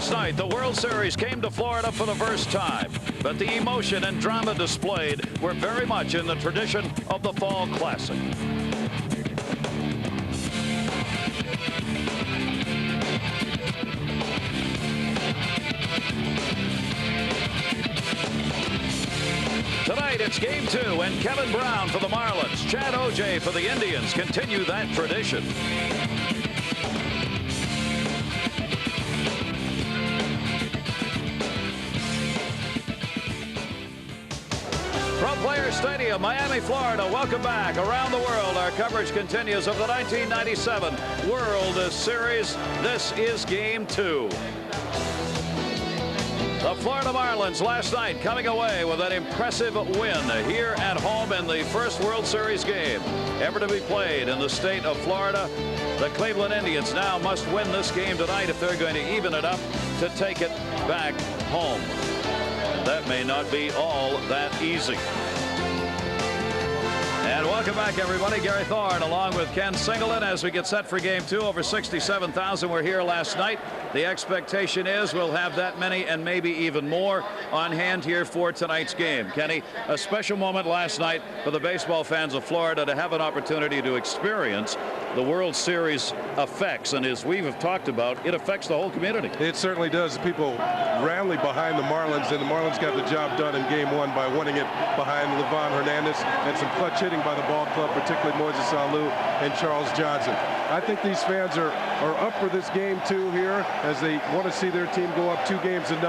Last night, the World Series came to Florida for the first time, but the emotion and drama displayed were very much in the tradition of the Fall Classic. Tonight, it's Game 2, and Kevin Brown for the Marlins, Chad OGEA for the Indians continue that tradition. From Players Stadium, Miami, Florida, welcome back. Around the world, our coverage continues of the 1997 World Series. This is Game 2. The Florida Marlins last night coming away with an impressive win here at home in the first World Series game ever to be played in the state of Florida. The Cleveland Indians now must win this game tonight if they're going to even it up to take it back home. And that may not be all that easy. And welcome back, everybody. Gary Thorne along with Ken Singleton as we get set for Game 2. Over 67,000 were here last night. The expectation is we'll have that many and maybe even more on hand here for tonight's game. Kenny, a special moment last night for the baseball fans of Florida to have an opportunity to experience the World Series effects. And as we've talked about, it affects the whole community. It certainly does. People rally behind the Marlins, and the Marlins got the job done in Game 1 by winning it behind Livan Hernandez and some clutch hitting by the ball club, particularly Moises ALOU and Charles Johnson. I think these fans are up for this Game 2 here as they want to see their team go up 2-0.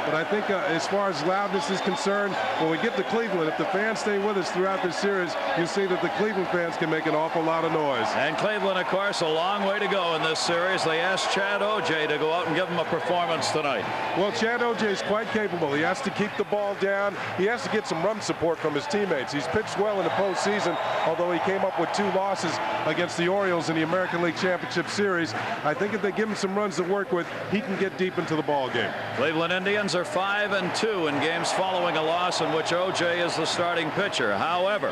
But I think as far as loudness is concerned, when we get to Cleveland, if the fans stay with us throughout this series, you see that the Cleveland fans can make an awful lot of noise. And Cleveland, of course, a long way to go in this series. They asked Chad OGEA to go out and give them a performance tonight. Well, Chad OGEA is quite capable. He has to keep the ball down. He has to get some run support from his teammates. He's pitched well in the postseason, although he came up with 2 losses against the Orioles in the American League Championship Series. I think if they give him some runs to work with, he can get deep into the ball game. Cleveland Indians are 5-2 in games following a loss in which OGEA is the starting pitcher. However,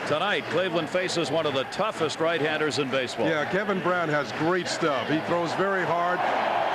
tonight Cleveland faces one of the toughest right-handers in baseball. Yeah, Kevin Brown has great stuff. He throws very hard.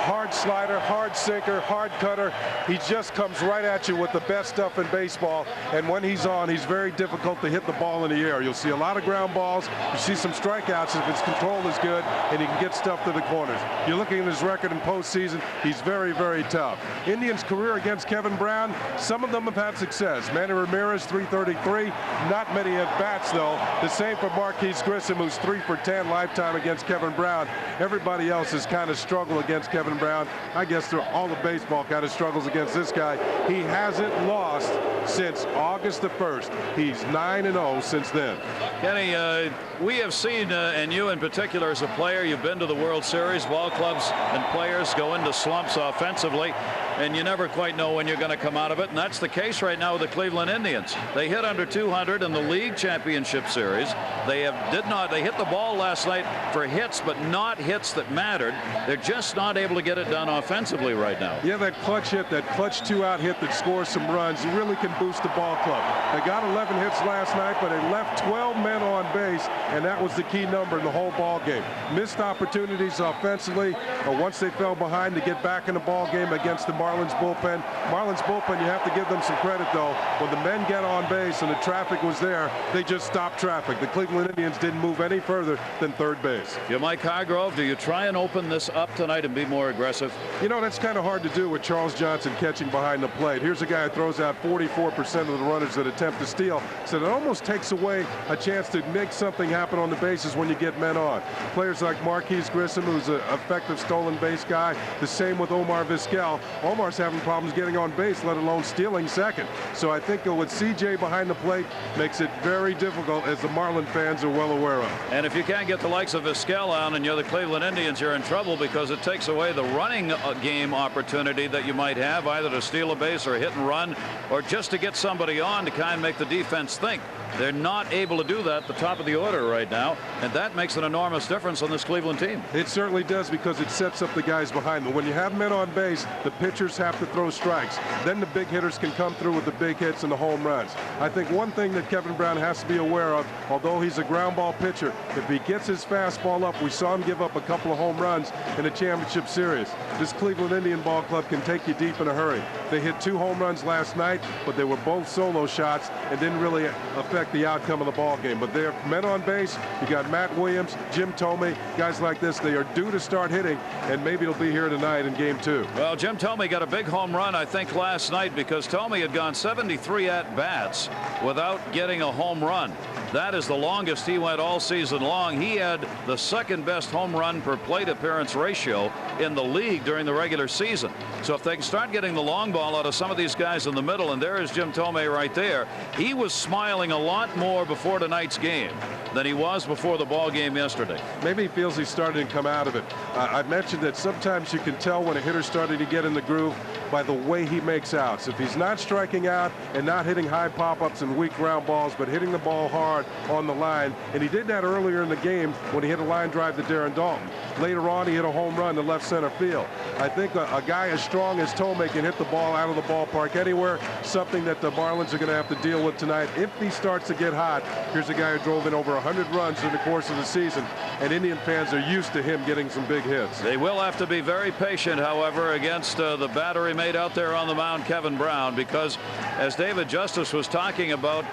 Hard slider, hard sinker, hard cutter. He just comes right at you with the best stuff in baseball. And when he's on, he's very difficult to hit the ball in the air. You'll see a lot of ground balls. You see some strikeouts if his control is good and he can get stuff to the corners. You're looking at his record in postseason. He's very, very tough. Indians' career against Kevin Brown, some of them have had success. Manny Ramirez, 333. Not many at-bats, though. The same for Marquise Grissom, who's 3 for 10 lifetime against Kevin Brown. Everybody else has kind of struggled against Kevin Brown. I guess all of baseball kind of struggles against this guy. He hasn't lost since August the 1st. He's 9-0 since then. Kenny, we have seen, and you in particular as a player, you've been to the World Series. Ball clubs and players go into slumps offensively, and you never quite know when you're going to come out of it. And that's the case right now with the Cleveland Indians. They hit under 200 in the League Championship Series. They hit the ball last night for hits, but not hits that mattered. They're just not able to get it done offensively right now. Yeah, that clutch hit, that clutch 2-out hit that scores some runs, really can boost the ball club. They got 11 hits last night, but they left 12 men on base, and that was the key number in the whole ball game. Missed opportunities offensively, but once they fell behind to get back in the ball game against the Marlins bullpen. Marlins bullpen, you have to give them some credit, though. When the men get on base and the traffic was there, they just stopped traffic. The Cleveland Indians didn't move any further than third base. Yeah, Mike Hargrove, do you try and open this up tonight and be more aggressive? You know, that's kind of hard to do with Charles Johnson catching behind the plate. Here's a guy who throws out 44% of the runners that attempt to steal. So it almost takes away a chance to make something happen on the bases when you get men on. Players like Marquise Grissom, who's an effective stolen base guy. The same with Omar VIZQUEL. Omar's having problems getting on base, let alone stealing second. So I think with CJ behind the plate makes it very difficult, as the Marlin fans are well aware of. And if you can't get the likes of VIZQUEL on and you're the Cleveland Indians, you're in trouble because it takes away the running game opportunity that you might have, either to steal a base or hit and run, or just to get somebody on to kind of make the defense think. They're not able to do that at the top of the order right now, and that makes an enormous difference on this Cleveland team. It certainly does, because it sets up the guys behind them. When you have men on base, the pitchers have to throw strikes. Then the big hitters can come through with the big hits and the home runs. I think one thing that Kevin Brown has to be aware of, although he's a ground ball pitcher, if he gets his fastball up, we saw him give up a couple of home runs in a championship series. This Cleveland Indian ball club can take you deep in a hurry. They hit 2 home runs last night, but they were both solo shots and didn't really affect the outcome of the ball game. But they're men on base. You got Matt Williams, Jim Thome, guys like this. They are due to start hitting, and maybe it'll be here tonight in game 2. Well, Jim Thome got a big home run, I think, last night, because Thome had gone 73 at-bats without getting a home run. That is the longest he went all season long. He had the second best home run per plate appearance ratio in the league during the regular season. So if they can start getting the long ball out of some of these guys in the middle, and there is Jim Thome right there, he was smiling a lot more before tonight's game than he was before the ball game yesterday. Maybe he feels he's starting to come out of it. I mentioned that sometimes you can tell when a hitter's starting to get in the groove by the way he makes outs. If he's not striking out and not hitting high pop-ups and weak ground balls, but hitting the ball hard on the line, and he did that earlier in the game when he hit a line drive to Darren Dalton. Later on, he hit a home run to left center field. I think a guy as strong as Thome can hit the ball out of the ballpark anywhere, something that the Marlins are going to have to deal with tonight. If he starts to get hot, here's a guy who drove in over 100 runs in the course of the season, and Indian fans are used to him getting some big hits. They will have to be very patient, however, against the battery made out there on the mound, Kevin Brown, because as David Justice was talking about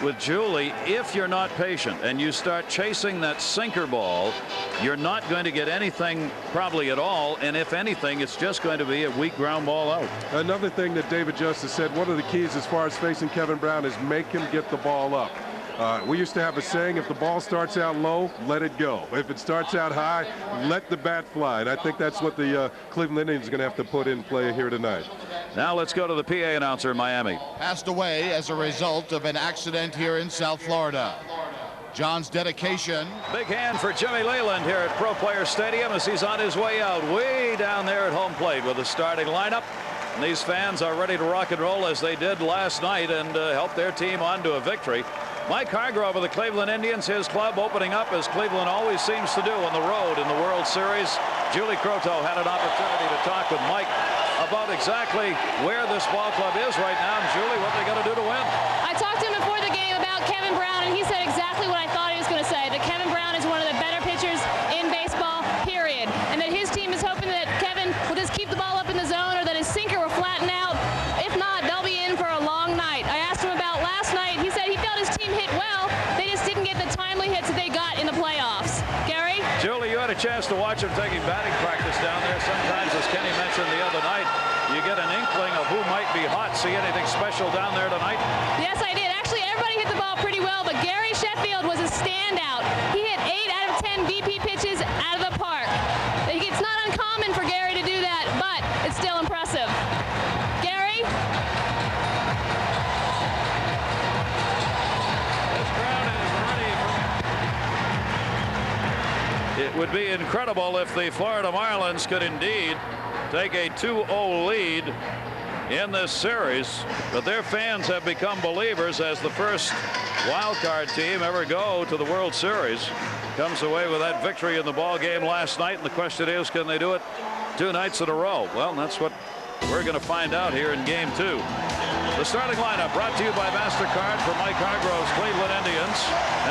with Julie, if you're not patient and you start chasing that sinker ball, you're not going to get anything probably at all, and if anything, it's just going to be a weak ground ball out. Another thing that David Justice said, one of the keys as far as facing Kevin Brown is make him get the ball up. We used to have a saying, if the ball starts out low, let it go. If it starts out high, let the bat fly. And I think that's what the Cleveland Indians are going to have to put in play here tonight. Now let's go to the PA announcer in Miami. Passed away as a result of an accident here in South Florida. John's dedication. Big hand for Jimmy Leland here at Pro Player Stadium as he's on his way out, way down there at home plate with the starting lineup. And these fans are ready to rock and roll as they did last night and help their team on to a victory. Mike Hargrove of the Cleveland Indians, his club opening up as Cleveland always seems to do on the road in the World Series. Julie Croteau had an opportunity to talk with Mike about exactly where this ball club is right now. And Julie, what they got to do to win? I talked to him before the game about Kevin Brown, and he said exactly what I thought he was going to say, that Kevin Brown is one of the better pitchers in baseball, period. And that his team is hoping that Kevin will just keep the ball up in the zone, or that his sinker will flatten out. If not, they'll be in for a long night. I asked him about last night. He said he felt his team hit well. They just didn't get the timely hits that they got in the playoffs. Gary? Julie, you had a chance to watch him taking batting practice down there. Sometimes, as Kenny mentioned the other night, you get an inkling of who might be hot. See anything special down there tonight? Yes, I did. Actually, everybody hit the ball pretty well, but Gary Sheffield was a standout. He hit 8 out of 10 BP pitches out of the park. It's not uncommon for Gary to do that, but it's still impressive. Gary? This crowd is ready. It would be incredible if the Florida Marlins could indeed take a 2-0 lead in this series, but their fans have become believers as the first wild card team ever go to the World Series. Comes away with that victory in the ball game last night, and the question is, can they do it 2 nights in a row? Well, that's what we're going to find out here in game 2. The starting lineup brought to you by MasterCard for Mike Hargrove's Cleveland Indians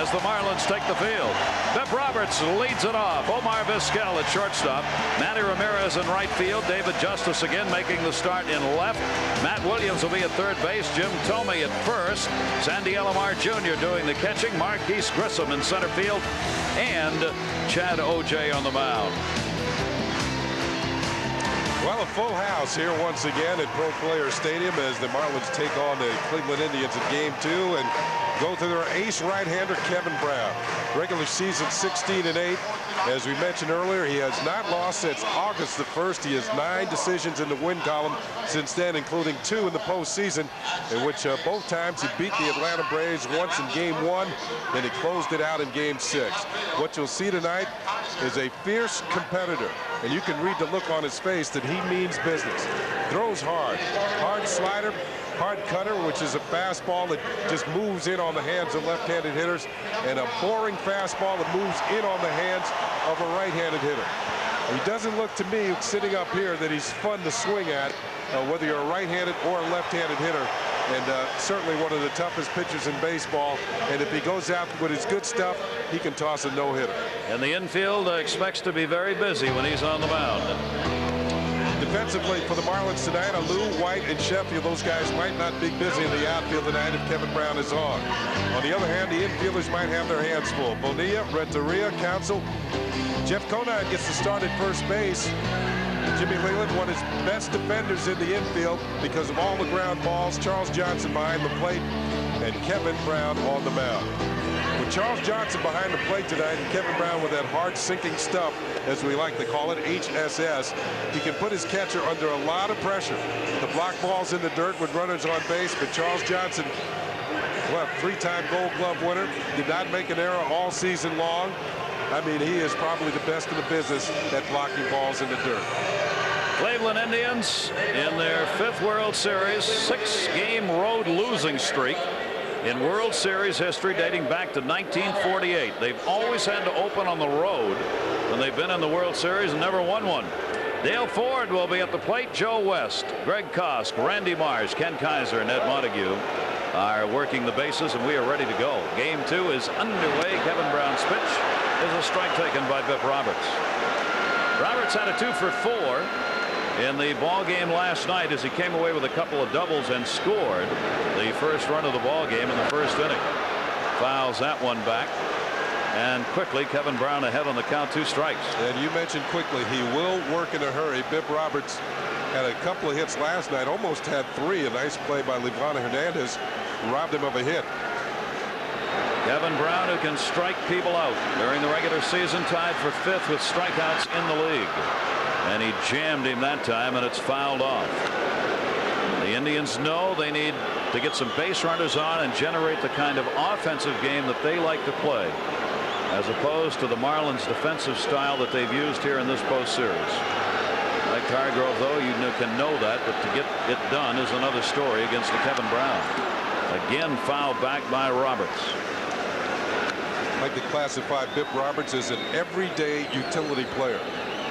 as the Marlins take the field. Bep Roberts leads it off. OMAR VIZQUEL at shortstop. Manny Ramirez in right field. David Justice again making the start in left. Matt Williams will be at third base. Jim Thome at first. Sandy Alomar Jr. doing the catching. Marquise Grissom in center field. And Chad OGEA on the mound. Well, a full house here once again at Pro Player Stadium as the Marlins take on the Cleveland Indians in game 2 and go to their ace right-hander Kevin Brown. Regular season 16-8. As we mentioned earlier, he has not lost since August the 1st. He has 9 decisions in the win column since then, including 2 in the postseason, in which both times he beat the Atlanta Braves, once in game 1, and he closed it out in game 6. What you'll see tonight is a fierce competitor, and you can read the look on his face that he means business. Throws hard. Hard slider, hard cutter, which is a fastball that just moves in on the hands of left-handed hitters, and a boring fastball that moves in on the hands of a right-handed hitter. He doesn't look to me, sitting up here, that he's fun to swing at, whether you're a right-handed or a left-handed hitter. And certainly one of the toughest pitchers in baseball. And if he goes out with his good stuff, he can toss a no-hitter. And the infield expects to be very busy when he's on the mound. Defensively for the Marlins tonight, ALOU, White, and Sheffield, those guys might not be busy in the outfield tonight if Kevin Brown is on. On the other hand, the infielders might have their hands full. Bonilla, Renteria, Counsell. Jeff Conine gets the start at first base. Jimmy Leland, one of his best defenders in the infield because of all the ground balls. Charles Johnson behind the plate, and Kevin Brown on the mound. With Charles Johnson behind the plate tonight and Kevin Brown with that hard sinking stuff, as we like to call it, HSS, he can put his catcher under a lot of pressure. The block balls in the dirt with runners on base, but Charles Johnson, well, 3-time Gold Glove winner, did not make an error all season long. I mean, he is probably the best in the business at blocking balls in the dirt. Cleveland Indians in their 5th World Series, 6-game road losing streak in World Series history dating back to 1948. They've always had to open on the road when they've been in the World Series and never won one. Dale Ford will be at the plate. Joe West, Greg Kosk, Randy Myers, Ken Kaiser, and Ed Montague are working the bases, and we are ready to go. Game 2 is underway. Kevin Brown's pitch is a strike taken by Biff Roberts. Roberts had a 2 for 4 in the ball game last night as he came away with a couple of doubles and scored the first run of the ball game in the first inning. Fouls that one back, and quickly Kevin Brown ahead on the count, 2 strikes. And you mentioned quickly, he will work in a hurry. Biff Roberts had a couple of hits last night, almost had 3. A nice play by Livanna Hernandez robbed him of a hit. Kevin Brown, who can strike people out during the regular season, tied for 5th with strikeouts in the league. And he jammed him that time, and it's fouled off. The Indians know they need to get some base runners on and generate the kind of offensive game that they like to play, as opposed to the Marlins' defensive style that they've used here in this postseries. Like Hargrove, though, you can know that, but to get it done is another story against the Kevin Brown. Again, fouled back by Roberts. I like to classify Biff Roberts as an everyday utility player.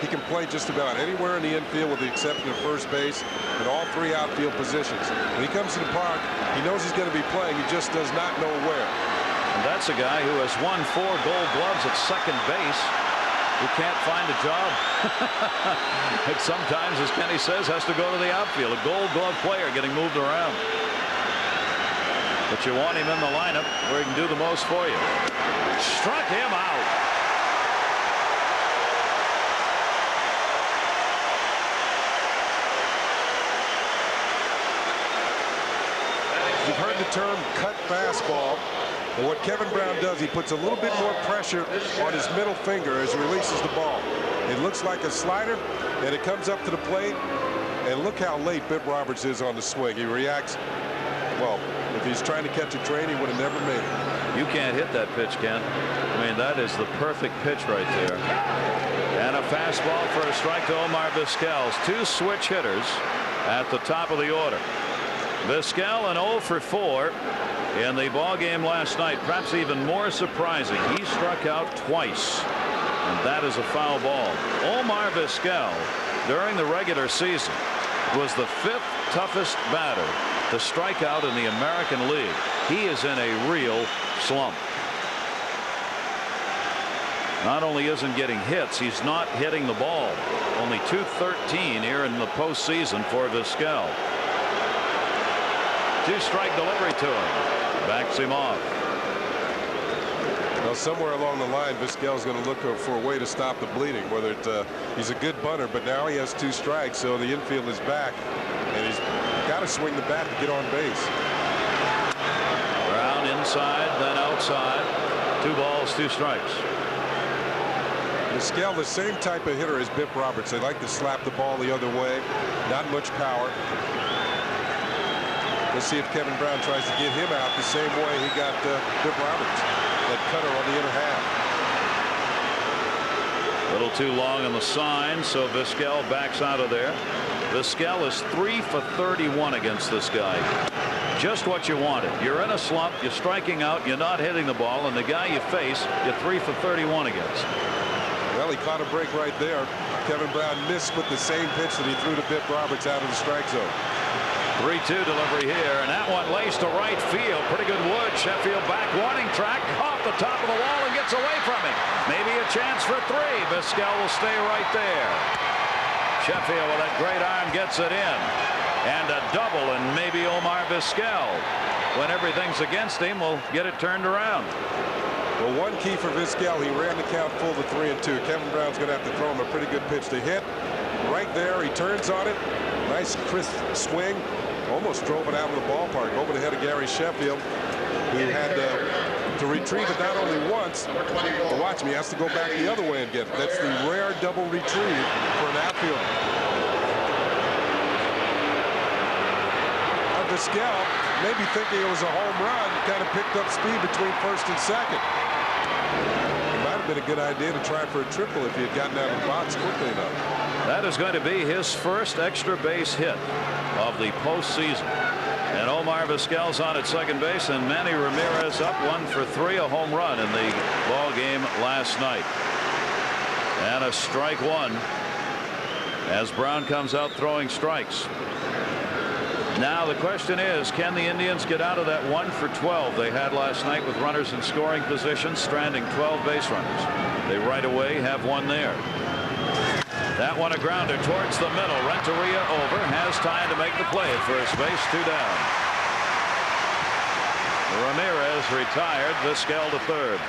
He can play just about anywhere in the infield with the exception of first base and all 3 outfield positions. When he comes to the park, he knows he's going to be playing. He just does not know where. And that's a guy who has won 4 Gold Gloves at second base, who can't find a job. And sometimes, as Kenny says, has to go to the outfield. A Gold Glove player getting moved around. But you want him in the lineup where he can do the most for you. Struck him out. You've heard the term cut fastball. And what Kevin Brown does, he puts a little bit more pressure on his middle finger as he releases the ball. It looks like a slider, and it comes up to the plate. And look how late Biff Roberts is on the swing. He reacts, well, if he's trying to catch a train, he would have never made it. You can't hit that pitch, Ken. I mean, that is the perfect pitch right there. And a fastball for a strike to Omar Vizquel. 2 switch hitters at the top of the order. Vizquel an 0 for 4 in the ball game last night. Perhaps even more surprising, he struck out twice, and that is a foul ball. Omar Vizquel, during the regular season, was the 5th toughest batter to strike out in the American League. He is in a real slump. Not only isn't getting hits, he's not hitting the ball. Only .213 here in the postseason for Vizquel. 2-strike delivery to him. Backs him off. Well, somewhere along the line, Vizquel's going to look for a way to stop the bleeding. Whether he's a good bunter, but now he has 2 strikes, so the infield is back, and he's got to swing the bat to get on base. Brown inside, then outside. 2 balls, 2 strikes. Vizquel, the same type of hitter as Biff Roberts. They like to slap the ball the other way. Not much power. Let's see if Kevin Brown tries to get him out the same way he got Biff Roberts. That cutter on the inner half. A little too long on the sign, so Vizquel backs out of there. Vizquel is 3 for 31 against this guy. just what you wanted. You're in a slump, you're striking out, you're not hitting the ball, and the guy you face, you're 3 for 31 against. Well, he caught a break right there. Kevin Brown missed with the same pitch that he threw to Bip Roberts out of the strike zone. 3-2 delivery here, and that one lays to right field. Pretty good wood. Sheffield back, warning track, off the top of the wall and gets away from it. Maybe a chance for 3. VIZQUEL will stay right there. Sheffield with that great arm gets it in. And a double, and maybe OMAR VIZQUEL, when everything's against him, will get it turned around. Well, one key for VIZQUEL, he ran the count full to 3-2. Kevin Brown's going to have to throw him a pretty good pitch to hit. Right there, he turns on it. Nice crisp swing. Almost drove it out of the ballpark over the head of Gary Sheffield, who had to retrieve it not only once, but watch me, he has to go back the other way and get it. That's the rare double retrieve for an outfielder. VIZQUEL, maybe thinking it was a home run, kind of picked up speed between first and second. It might have been a good idea to try for a triple if he had gotten out of the box quickly enough. That is going to be his first extra base hit of the postseason. And OMAR VIZQUEL's on at second base, and Manny Ramirez up 1 for 3, a home run in the ball game last night. And a strike 1 as Brown comes out throwing strikes. Now the question is, can the Indians get out of that 1 for 12 they had last night with runners in scoring position, stranding 12 base runners? They right away have one there. That one a grounder towards the middle. Renteria over, has time to make the play at first base. 2 down. Ramirez retired. VIZQUEL to third.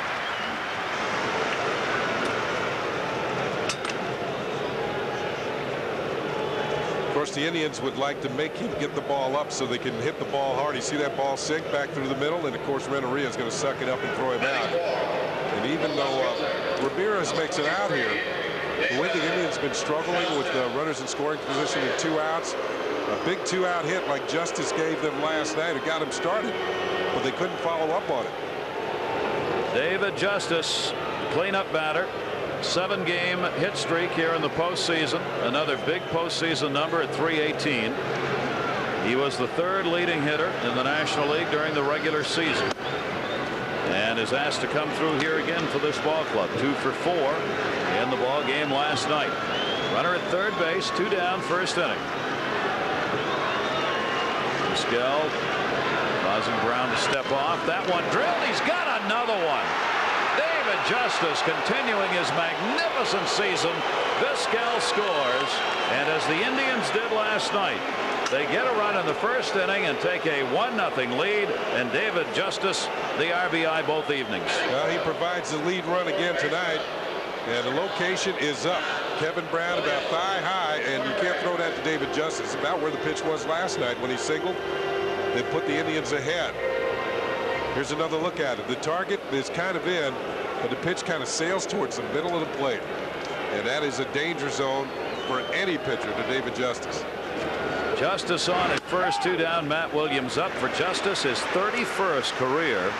Of course, the Indians would like to make him get the ball up so they can hit the ball hard. You see that ball sink back through the middle, and of course Renteria is going to suck it up and throw him out. And even though Ramirez makes it out here, the way the Indians been struggling with runners in scoring position and 2 outs, a big 2-out hit like Justice gave them last night, it got them started, but they couldn't follow up on it. David Justice, cleanup batter. 7-game hit streak here in the postseason. Another big postseason number at 318. He was the 3rd leading hitter in the National League during the regular season, and is asked to come through here again for this ball club. 2 for 4 in the ball game last night. Runner at third base, 2 down, first inning. VIZQUEL causing Brown to step off. That one drilled. He's got another one. David Justice continuing his magnificent season. VIZQUEL scores, and as the Indians did last night, they get a run in the first inning and take a 1-0 lead, and David Justice the RBI both evenings. Well, he provides the lead run again tonight, and the location is up. Kevin Brown about thigh high, and you can't throw that to David Justice. About where the pitch was last night when he singled. They put the Indians ahead. Here's another look at it. The target is kind of in, but the pitch kind of sails towards the middle of the plate, and that is a danger zone for any pitcher to David Justice. Justice on at first, 2 down. Matt Williams up. For Justice, his 31st career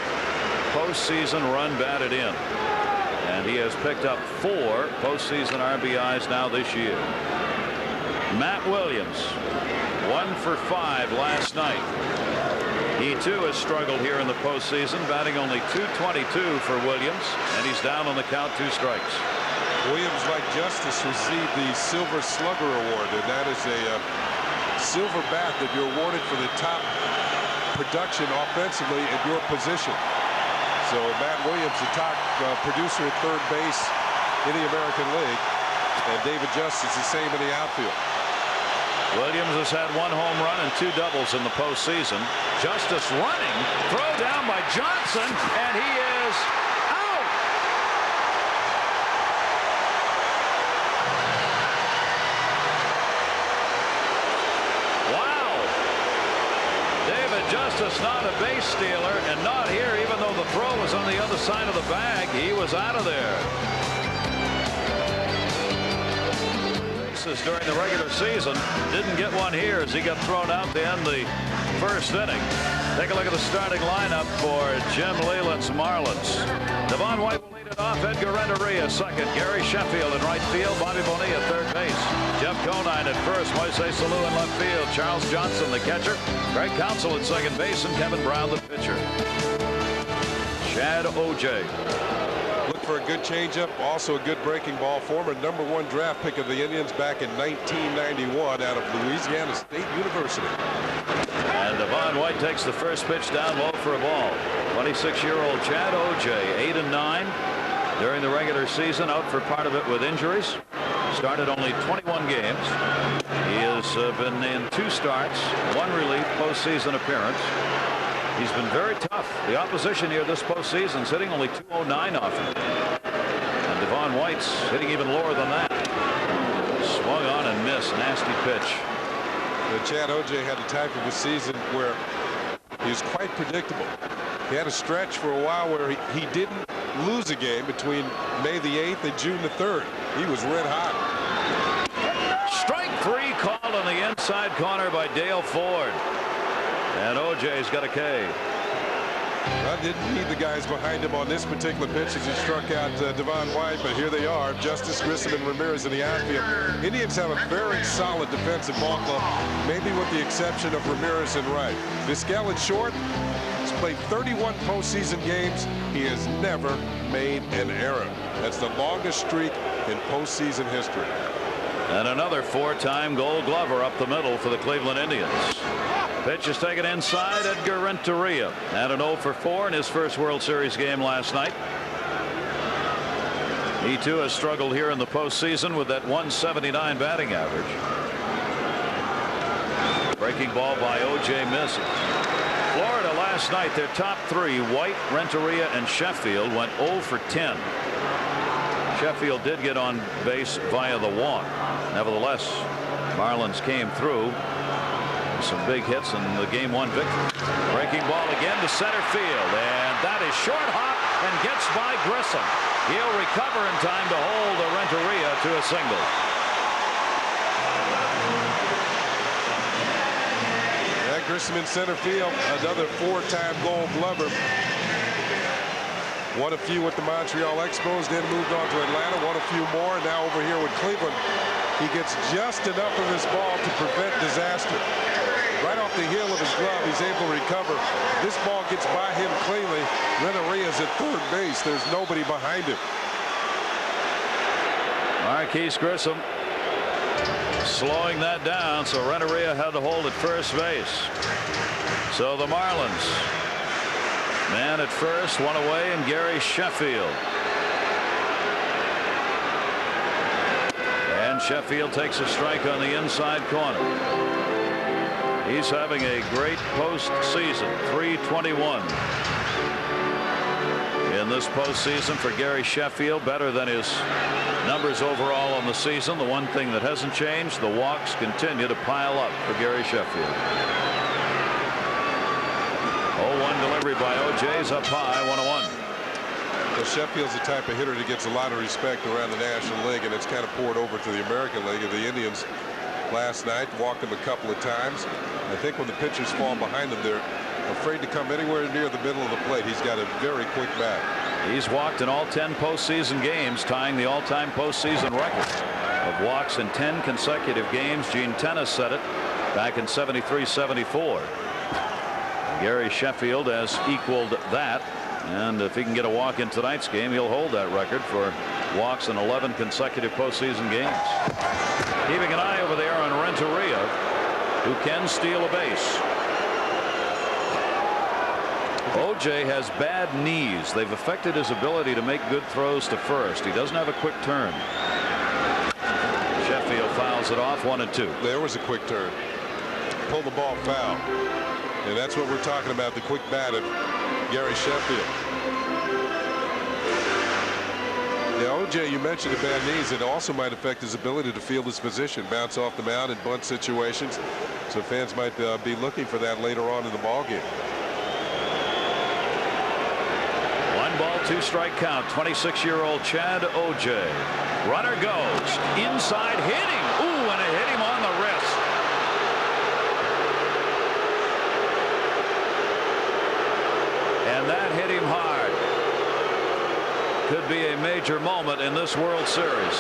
postseason run batted in, and he has picked up 4 postseason RBIs now this year. Matt Williams, 1 for 5 last night. He too has struggled here in the postseason, batting only .222 for Williams, and he's down on the count, 2 strikes. Williams, like Justice, received the Silver Slugger Award, and that is a silver bat that you're awarded for the top production offensively at your position. So Matt Williams, the top producer at third base in the American League, and David Justice the same in the outfield. Williams has had 1 home run and 2 doubles in the postseason. Justice running, throw down by Johnson, and he is out. Wow. David Justice not a base stealer, and not here, even though the throw was on the other side of the bag. He was out of there. During the regular season, didn't get one here as he got thrown out to end the first inning. Take a look at the starting lineup for Jim Leyland's Marlins. Devon White will lead it off. Edgar Renteria second. Gary Sheffield in right field. Bobby Bonilla third base. Jeff Conine at first. Moises Alou in left field. Charles Johnson the catcher. Greg Counsell at second base, and Kevin Brown the pitcher. Chad OGEA. Look for a good changeup, also a good breaking ball. Former #1 draft pick of the Indians back in 1991 out of Louisiana State University. And Devon White takes the first pitch down low for a ball. 26-year-old Chad OGEA, 8-9 during the regular season, out for part of it with injuries. Started only 21 games. He has been in 2 starts, 1 relief postseason appearance. He's been very tough. The opposition here this postseason is hitting only .209 off him. And Devon White's hitting even lower than that. Swung on and missed. Nasty pitch. Chad OGEA had a type of a season where he was quite predictable. He had a stretch for a while where he didn't lose a game between May the 8th and June the 3rd. He was red hot. Strike 3 called on the inside corner by Dale Ford. And OGEA's got a K. I didn't need the guys behind him on this particular pitch as he struck out Devon White, but here they are, Justice, Grissom, and Ramirez in the outfield. Indians have a very solid defensive ball club, maybe with the exception of Ramirez and Wright. VIZQUEL at short. He's played 31 postseason games. He has never made an error. That's the longest streak in postseason history. And another 4-time Gold Glover up the middle for the Cleveland Indians. Pitch is taken inside. Edgar Renteria had an 0 for 4 in his first World Series game last night. He too has struggled here in the postseason with that .179 batting average. Breaking ball by OGEA misses. Florida last night, their top 3, White, Renteria, and Sheffield, went 0 for 10. Sheffield did get on base via the walk. Nevertheless, Marlins came through. Some big hits in the game 1 victory. Breaking ball again to center field, and that is short hop and gets by Grissom. He'll recover in time to hold the Renteria to a single. Yeah, Grissom in center field, another 4-time Gold Glover. Won a few with the Montreal Expos, then moved on to Atlanta, won a few more, and now over here with Cleveland. He gets just enough of his ball to prevent disaster. Right off the heel of his glove, he's able to recover. This ball gets by him cleanly. Renteria's at third base. There's nobody behind him. Marquise Grissom slowing that down, so Renteria had to hold at first base. So the Marlins, man at first, one away, and Gary Sheffield. And Sheffield takes a strike on the inside corner. He's having a great postseason. .321 in this postseason for Gary Sheffield, better than his numbers overall on the season. The one thing that hasn't changed, the walks continue to pile up for Gary Sheffield. 0-1 delivery by OGEA's up high, 1-1. Well, Sheffield's the type of hitter that gets a lot of respect around the National League, and it's kind of poured over to the American League. And the Indians last night walked him a couple of times. I think when the pitchers fall behind them, they're afraid to come anywhere near the middle of the plate. He's got a very quick bat. He's walked in all 10 postseason games, tying the all-time postseason record of walks in 10 consecutive games. Gene Tennis set it back in '73-74. Gary Sheffield has equaled that, and if he can get a walk in tonight's game, he'll hold that record for walks in 11 consecutive postseason games. Keeping an eye over there on Renteria, who can steal a base. OGEA has bad knees. They've affected his ability to make good throws to first. He doesn't have a quick turn. Sheffield fouls it off, 1-2. There was a quick turn. Pulled the ball foul. And that's what we're talking about, the quick bat of Gary Sheffield. Yeah, OGEA, you mentioned the bad knees. It also might affect his ability to field his position, bounce off the mound in bunt situations. So fans might be looking for that later on in the ballgame. 1-ball, 2-strike count. 26-year-old Chad OGEA. Runner goes inside, hitting. Ooh, and it hit him on the wrist. And that hit him hard. could be a major moment in this World Series.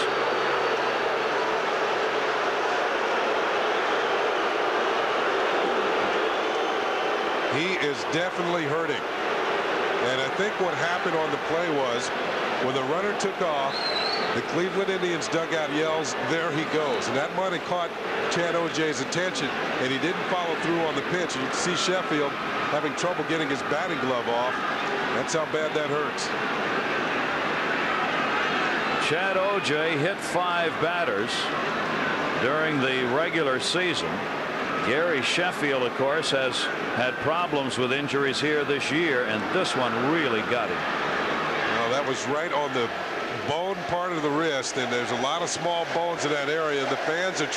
He is definitely hurting. And I think what happened on the play was when the runner took off, the Cleveland Indians dugout yells, "There he goes." And that might have caught Chad OGEA's attention, and he didn't follow through on the pitch. And you can see Sheffield having trouble getting his batting glove off. That's how bad that hurts. Chad OGEA hit 5 batters during the regular season. Gary Sheffield, of course, has had problems with injuries here this year, and this one really got him. Well, that was right on the bone part of the wrist, and there's a lot of small bones in that area. The fans are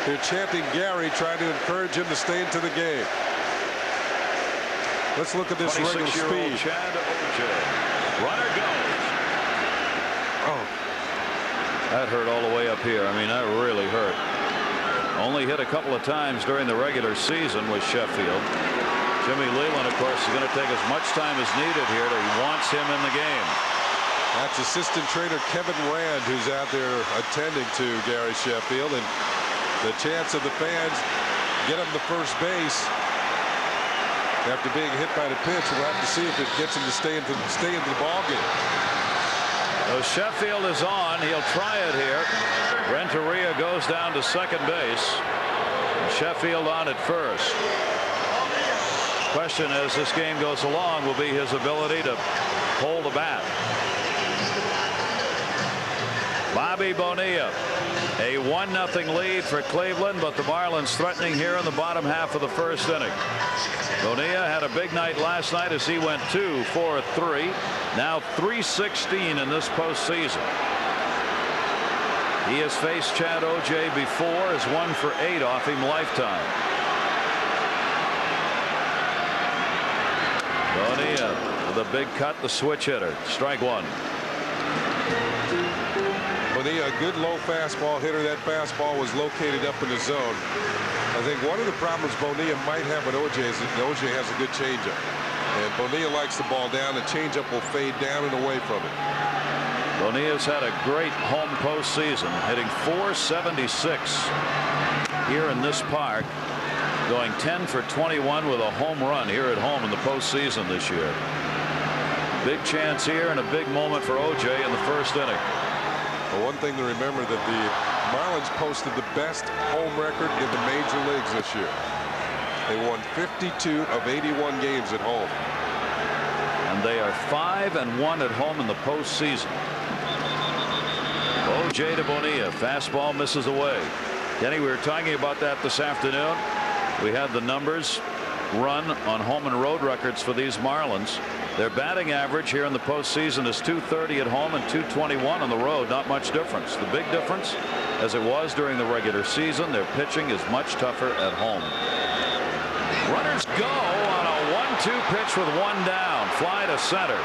they're chanting Gary, trying to encourage him to stay into the game. Let's look at this regular speed. Chad OGEA. Runner goes. Oh, that hurt all the way up here. I mean, that really hurt. Only hit a couple of times during the regular season with Sheffield. Jimmy Leland, of course, is going to take as much time as needed here. He wants him in the game. That's assistant trainer Kevin Rand, who's out there attending to Gary Sheffield, and the chance of the fans get him to first base after being hit by the pitch. We'll have to see if it gets him to stay into the ball game. So Sheffield is on. He'll try it here. Renteria goes down to second base. Sheffield on at first. Question as this game goes along will be his ability to hold the bat. Bobby Bonilla, a 1-0 lead for Cleveland, but the Marlins threatening here in the bottom half of the first inning. Bonilla had a big night last night as he went 2 for 3. Now 316 in this postseason. He has faced Chad OGEA before, is 1 for 8 off him lifetime. Bonilla with a big cut, the switch hitter. Strike 1. Bonilla, a good low fastball hitter. That fastball was located up in the zone. I think one of the problems Bonilla might have with OGEA is that OGEA has a good changeup. And Bonilla likes the ball down. The changeup will fade down and away from it. Bonilla's had a great home postseason, hitting .476 here in this park, going 10 for 21 with a home run here at home in the postseason this year. Big chance here and a big moment for OGEA in the first inning. Well, one thing to remember that the Marlins posted the best home record in the major leagues this year. They won 52 of 81 games at home. And they are 5-1 at home in the postseason. OGEA to Bonilla. Fastball misses away. Kenny, we were talking about that this afternoon. We had the numbers run on home and road records for these Marlins. Their batting average here in the postseason is .230 at home and .221 on the road. Not much difference. The big difference, as it was during the regular season, their pitching is much tougher at home. Runners go on a 1-2 pitch with 1 down. Fly to center.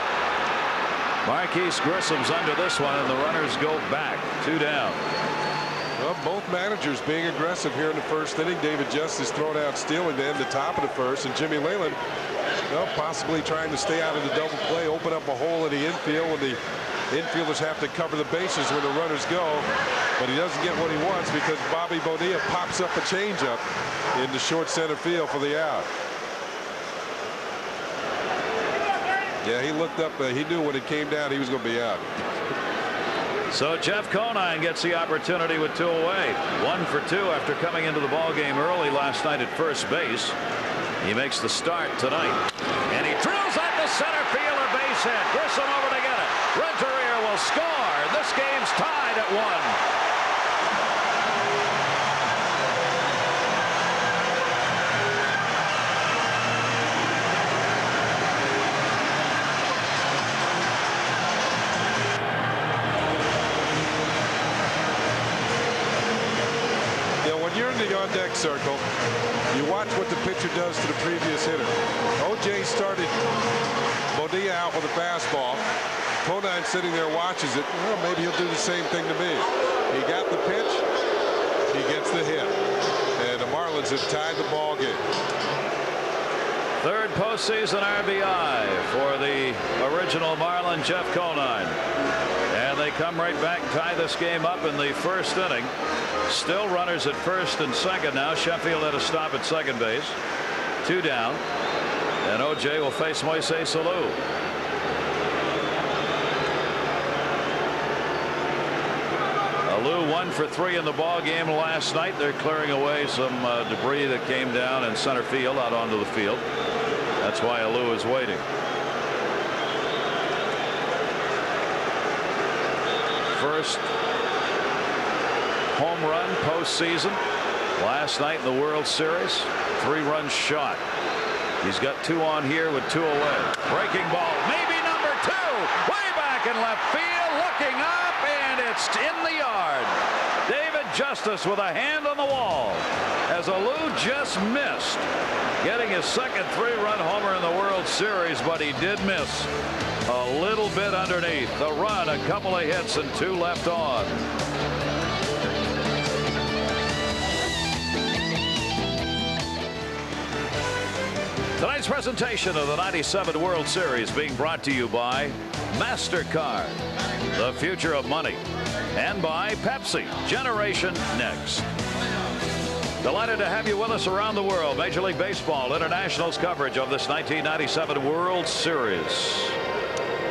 Marquise Grissom's under this one, and the runners go back. 2 down. Well, both managers being aggressive here in the first inning. David Justice thrown out stealing to end the top of the first, and Jimmy Leland, well, possibly trying to stay out of the double play, open up a hole in the infield when the infielders have to cover the bases when the runners go. But he doesn't get what he wants because Bobby Bonilla pops up a changeup in the short center field for the out. Yeah, he looked up. He knew when it came down he was going to be out. So Jeff Conine gets the opportunity with 2 away. 1 for 2 after coming into the ball game early last night at first base. He makes the start tonight, and he drills out the center fielder base hit. Grissom over to get it. Renteria will score. This game's tied at 1. On-deck circle, you watch what the pitcher does to the previous hitter. OGEA started Bonilla out with a fastball. Conine sitting there watches it. Well, maybe he'll do the same thing to me. He got the pitch, he gets the hit, and the Marlins have tied the ball game. Third postseason RBI for the original Marlin, Jeff Conine. And they come right back and tie this game up in the first inning. Still runners at first and second now. Sheffield had a stop at second base. 2 down. And OGEA will face MOISES ALOU. ALOU 1 for 3 in the ball game last night. They're clearing away some debris that came down in center field out onto the field. That's why ALOU is waiting. First home run postseason last night in the World Series. 3-run shot. He's got 2 on here with 2 away. Breaking ball, maybe number 2, way back in left field, looking up, and it's in the yard. David Justice with a hand on the wall as ALOU just missed getting his second 3-run homer in the World Series, but he did miss a little bit underneath. The run, a couple of hits, and 2 left on. Tonight's presentation of the '97 World Series being brought to you by MasterCard, the future of money, and by Pepsi, Generation Next. Delighted to have you with us around the world. Major League Baseball International's coverage of this 1997 World Series.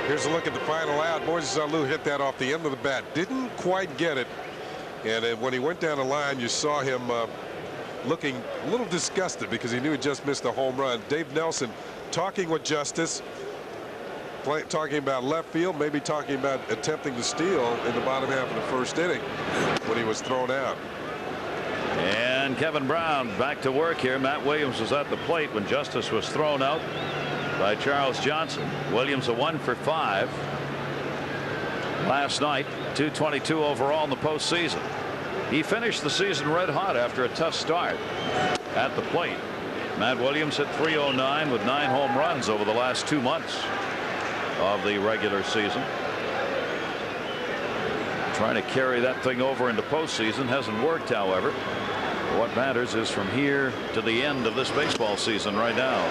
Here's a look at the final out. Moises ALOU hit that off the end of the bat. Didn't quite get it. And when he went down the line, you saw him looking a little disgusted because he knew he just missed a home run. Dave Nelson talking with Justice, talking about left field, maybe talking about attempting to steal in the bottom half of the first inning when he was thrown out. And Kevin Brown back to work here. Matt Williams was at the plate when Justice was thrown out by Charles Johnson. Williams a 1 for 5 last night. 222 overall in the postseason. He finished the season red hot after a tough start at the plate. Matt Williams hit .309 with 9 home runs over the last 2 months of the regular season. Trying to carry that thing over into postseason hasn't worked, however. What matters is from here to the end of this baseball season right now.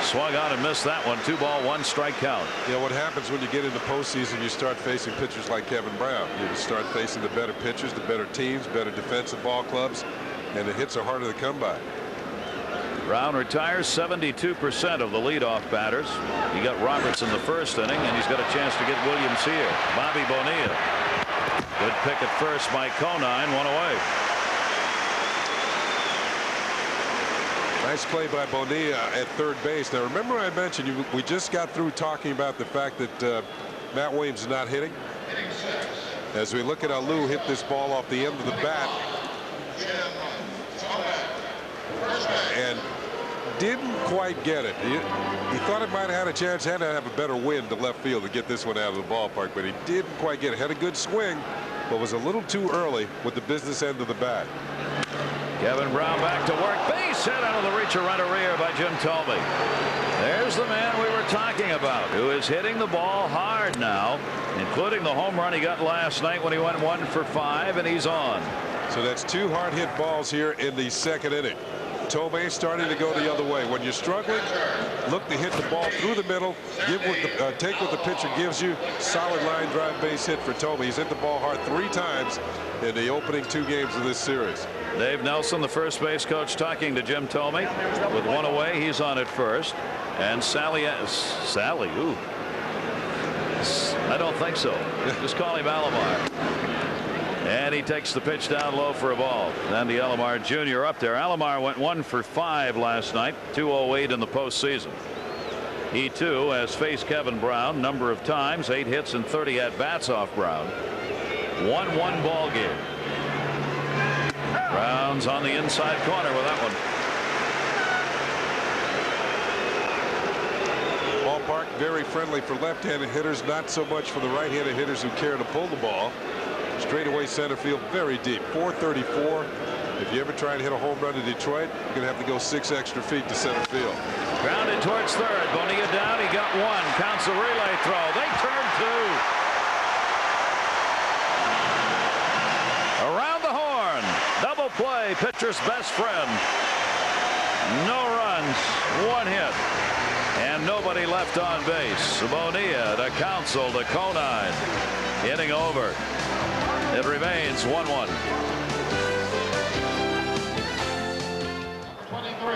Swung on and missed that one. 2 ball, 1 strike count. You know what happens when you get into postseason? You start facing pitchers like Kevin Brown. You start facing the better pitchers, the better teams, better defensive ball clubs, and the hits are harder to come by. Brown retires 72% of the leadoff batters. He got Roberts in the first inning, and he's got a chance to get Williams here. Bobby Bonilla. Good pick at first by Conine. 1 away. Nice play by Bonilla at third base. Now remember I mentioned we just got through talking about the fact that Matt Williams is not hitting. As we look at ALOU hit this ball off the end of the bat and didn't quite get it. He thought it might have had a chance, had to have a better wind to left field to get this one out of the ballpark, but he didn't quite get it. Had a good swing, but was a little too early with the business end of the bat. Kevin Brown back to work. Base hit out of the reach around a rear by Jim Thome. There's the man we were talking about, who is hitting the ball hard now, including the home run he got last night when he went 1 for 5, and he's on. So that's 2 hard hit balls here in the second inning. Thome starting to go the other way. When you're struggling, look to hit the ball through the middle, take what the pitcher gives you. Solid line drive base hit for Thome. He's hit the ball hard 3 times in the opening 2 games of this series. Dave Nelson, the first base coach, talking to Jim Thome. With 1 away, he's on at first. And Sally, ooh. I don't think so. Just call him Alomar. And he takes the pitch down low for a ball. Andy Alomar Jr. up there. Alomar went 1 for 5 last night. 208 in the postseason. He too has faced Kevin Brown number of times. 8 hits and 30 at bats off Brown. 1-1 ball game. Brown's on the inside corner with that one. Ballpark very friendly for left-handed hitters, not so much for the right-handed hitters who care to pull the ball. Straightaway center field, very deep. 434. If you ever try and hit a home run in Detroit, you're going to have to go 6 extra feet to center field. Grounded towards third. Bonilla down. He got 1. Counsell relay throw. They turn 2. Around the horn. Double play. Pitcher's best friend. No run. runs, 1 hit, and nobody left on base. Bonilla to Counsell to CONINE. Inning over. It remains 1-1. 23,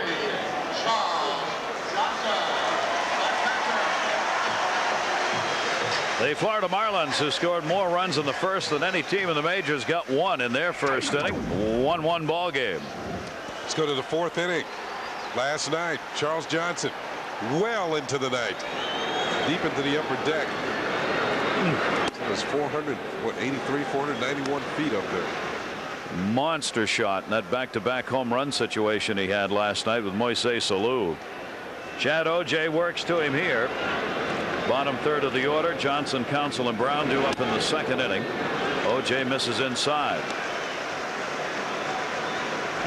The Florida Marlins, who scored more runs in the first than any team in the majors, got 1 in their first inning. 1-1 ball game. Let's go to the 4th inning. Last night, Charles Johnson well into the night, deep into the upper deck. It was 491 feet up there. Monster shot in that back-to-back home run situation he had last night with MOISES ALOU. Chad OGEA works to him here. Bottom third of the order. Johnson, Counsell, and Brown due up in the 2nd inning. OGEA misses inside.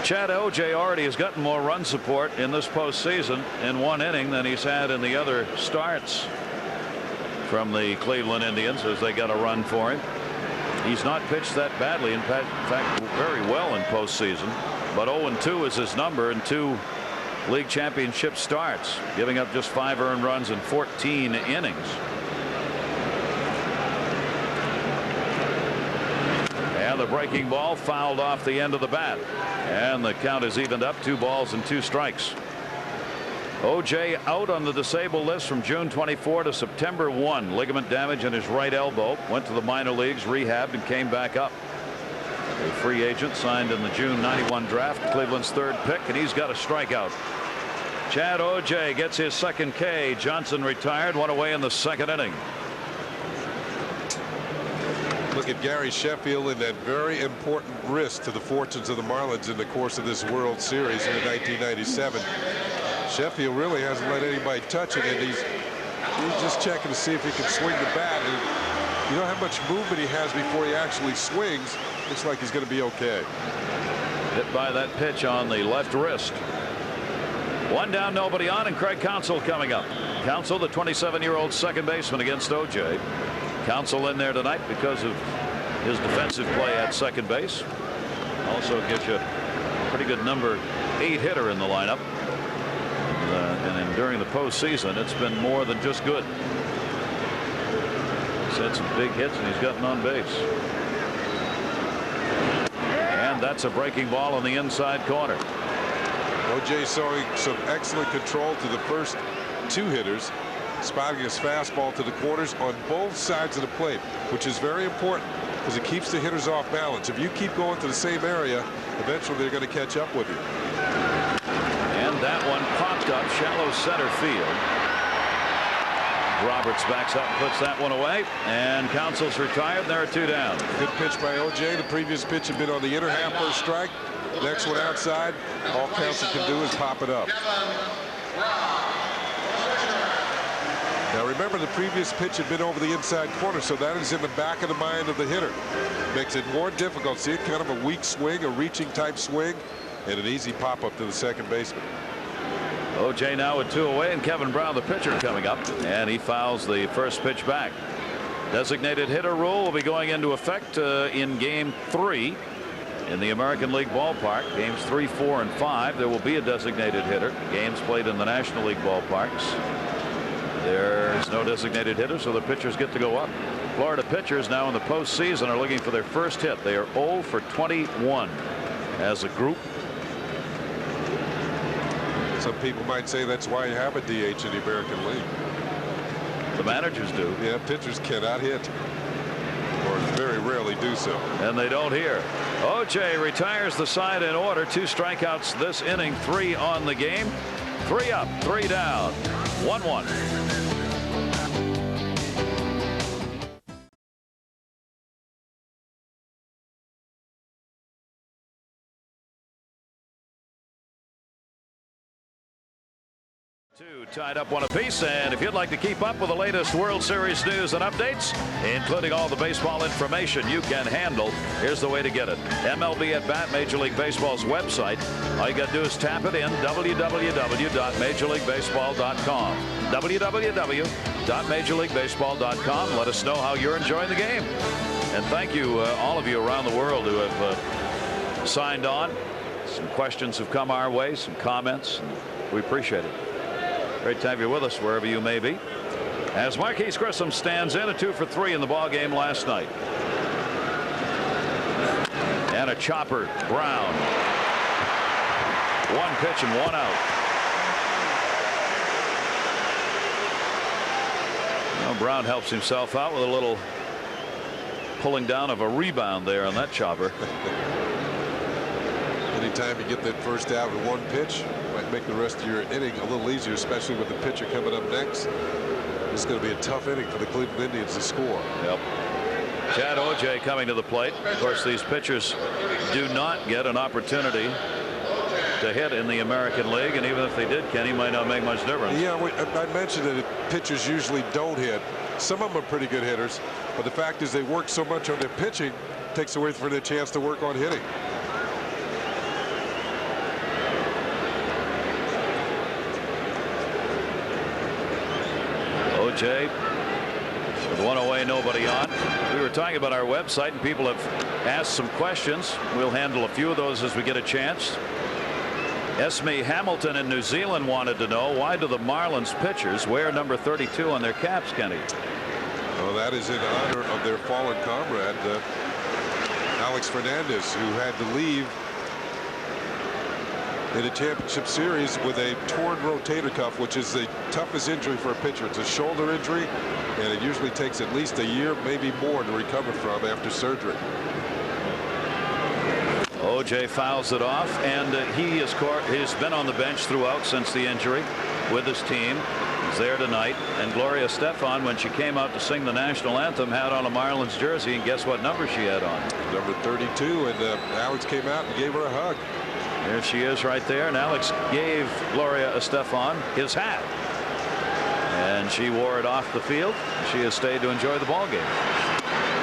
Chad OGEA already has gotten more run support in this postseason in 1 inning than he's had in the other starts from the Cleveland Indians, as they got a run for him. He's not pitched that badly. In fact, very well in postseason. But 0-2 is his number in 2 league championship starts, giving up just 5 earned runs in 14 innings. And the breaking ball fouled off the end of the bat, and the count is evened up. 2 balls and 2 strikes. OGEA out on the disabled list from June 24 to September 1. Ligament damage in his right elbow. Went to the minor leagues, rehabbed, and came back up. A free agent, signed in the June '91 draft, Cleveland's 3rd pick, and he's got a strikeout. Chad OGEA gets his 2nd K. Johnson retired, 1 away in the 2nd inning. Look at Gary Sheffield in that very important risk to the fortunes of the Marlins in the course of this World Series in 1997. Sheffield really hasn't let anybody touch it, and he's just checking to see if he can swing the bat. And you know how much movement he has before he actually swings. Looks like he's going to be okay. Hit by that pitch on the left wrist. 1 down, nobody on, and Craig Counsell coming up. Counsell, the 27-year-old second baseman against OGEA. Counsell in there tonight because of his defensive play at second base. Also gives you a pretty good number 8 hitter in the lineup. And then during the postseason, it's been more than just good. He's had some big hits, and he's gotten on base. And that's a breaking ball on the inside corner. OGEA showing some excellent control to the first 2 hitters, spotting his fastball to the corners on both sides of the plate, which is very important because it keeps the hitters off balance. If you keep going to the same area, eventually they're going to catch up with you. And that one popped up shallow center field. Roberts backs up and puts that one away, and Counsell's retired. There are 2 down. Good pitch by OGEA. The previous pitch had been on the inner half for a strike. Next one outside. All Counsell can do is pop it up. Now remember, the previous pitch had been over the inside corner, so that is in the back of the mind of the hitter. Makes it more difficult. See, kind of a weak swing, a reaching type swing, and an easy pop up to the second baseman. OGEA now with 2 away, and Kevin Brown, the pitcher, coming up, and he fouls the first pitch back. Designated hitter rule will be going into effect in Game 3 in the American League ballpark. Games 3, 4, and 5. There will be a designated hitter. Games played in the National League ballparks. There's no designated hitter, so the pitchers get to go up. Florida pitchers now in the postseason are looking for their first hit. They are 0 for 21 as a group. Some people might say that's why you have a DH in the American League. The managers do. Yeah, pitchers cannot hit, or very rarely do so. And they don't here. OGEA retires the side in order. 2 strikeouts this inning, 3 on the game. 3 up, 3 down, 1-1. Two tied up 1 apiece, and if you'd like to keep up with the latest World Series news and updates, including all the baseball information you can handle, here's the way to get it. MLB at Bat, Major League Baseball's website. All you got to do is tap it in, www.majorleaguebaseball.com. www.majorleaguebaseball.com. Let us know how you're enjoying the game. And thank you, all of you around the world who have signed on. Some questions have come our way, some comments. We appreciate it. Great to have you with us wherever you may be. As Marquise Grissom stands in, a 2 for 3 in the ball game last night. And a chopper, Brown. 1 pitch and 1 out. Well, Brown helps himself out with a little pulling down of a rebound there on that chopper. Anytime you get that first out in 1 pitch, might make the rest of your inning a little easier, especially with the pitcher coming up next. It's going to be a tough inning for the Cleveland Indians to score. Yep. Chad OGEA coming to the plate. Of course, these pitchers do not get an opportunity to hit in the American League, and even if they did, Kenny, might not make much difference. Yeah, I mentioned that pitchers usually don't hit. Some of them are pretty good hitters, but the fact is they work so much on their pitching, takes away from their chance to work on hitting. OGEA with 1 away, nobody on. We were talking about our website, and people have asked some questions. We'll handle a few of those as we get a chance. Esme Hamilton in New Zealand wanted to know, why do the Marlins pitchers wear number 32 on their caps, Kenny? Well, that is in honor of their fallen comrade, Alex Fernandez, who had to leave in a championship series with a torn rotator cuff, which is the toughest injury for a pitcher. It's a shoulder injury, and it usually takes at least a year, maybe more, to recover from after surgery. OGEA fouls it off, and he's been on the bench throughout since the injury with his team. He's there tonight, and Gloria Estefan, when she came out to sing the national anthem, had on a Marlins jersey, and guess what number she had on? Number 32, and Alex came out and gave her a hug. There she is right there, and Alex gave Gloria Estefan his hat, and she wore it off the field. She has stayed to enjoy the ball game.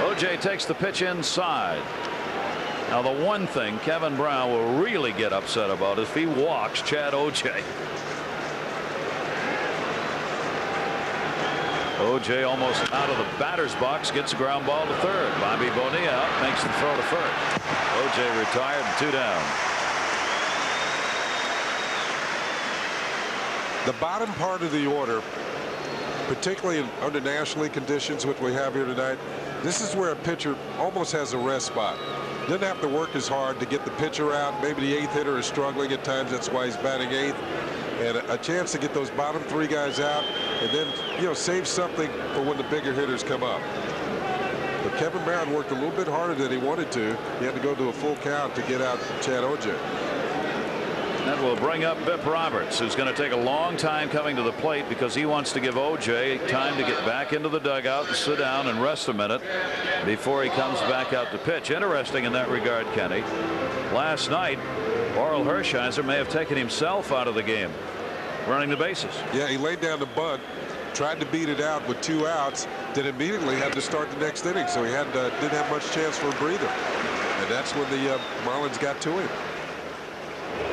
OGEA takes the pitch inside. Now, the one thing Kevin Brown will really get upset about is if he walks Chad OGEA. OGEA almost out of the batter's box, gets a ground ball to third. Bobby Bonilla out, makes the throw to first. OGEA retired, 2 down. The bottom part of the order, particularly under National League conditions, which we have here tonight, this is where a pitcher almost has a rest spot. Doesn't have to work as hard to get the pitcher out. Maybe the 8th hitter is struggling at times. That's why he's batting 8th. And a chance to get those bottom 3 guys out, and then, you know, save something for when the bigger hitters come up. But Kevin Brown worked a little bit harder than he wanted to. He had to go to a full count to get out Chad OGEA. That will bring up Bip Roberts, who's going to take a long time coming to the plate because he wants to give OGEA time to get back into the dugout and sit down and rest a minute before he comes back out to pitch. Interesting in that regard, Kenny. Last night, Orel Hershiser may have taken himself out of the game running the bases. Yeah, he laid down the bunt, tried to beat it out with 2 outs, then immediately had to start the next inning, so he didn't have much chance for a breather. And that's when the Marlins got to him.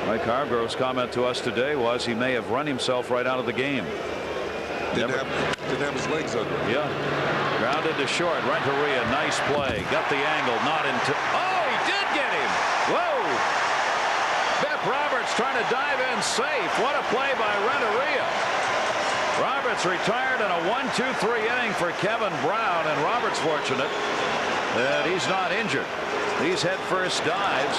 Mike Hargrove's comment to us today was he may have run himself right out of the game. Didn't have his legs under him. Yeah. Grounded to short. Renteria, nice play. Got the angle. Not into. Oh, he did get him. Whoa. Bip Roberts trying to dive in safe. What a play by Renteria. Roberts retired in a 1-2-3 inning for Kevin Brown, and Roberts fortunate that he's not injured. These head-first dives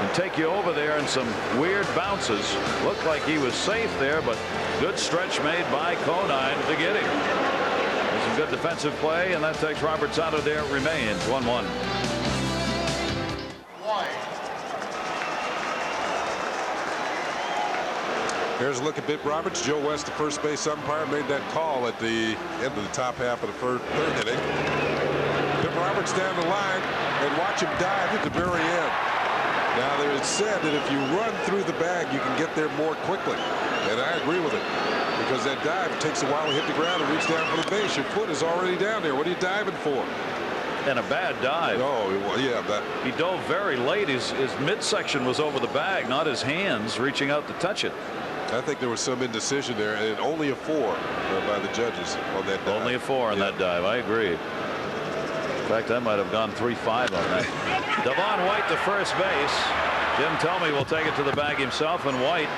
can take you over there in some weird bounces. Looked like he was safe there, but good stretch made by CONINE to get him. There's some good defensive play, and that takes Roberts out of there. It remains 1-1. Here's a look at Bip Roberts. Joe West, the first base umpire, made that call at the end of the top half of the third inning. Bip Roberts down the line, and watch him dive at the very end. Now, there is said that if you run through the bag, you can get there more quickly. And I agree with it. Because that dive, it takes a while to hit the ground and reach down for the base. Your foot is already down there. What are you diving for? And a bad dive. Oh, yeah. He dove very late. His midsection was over the bag, not his hands reaching out to touch it. I think there was some indecision there, and only a 4 by the judges on that dive. Only a 4 on that dive. I agree. In fact, I might have gone 3-5 on that. Devon White to first base. Jim Thome will take it to the bag himself, and White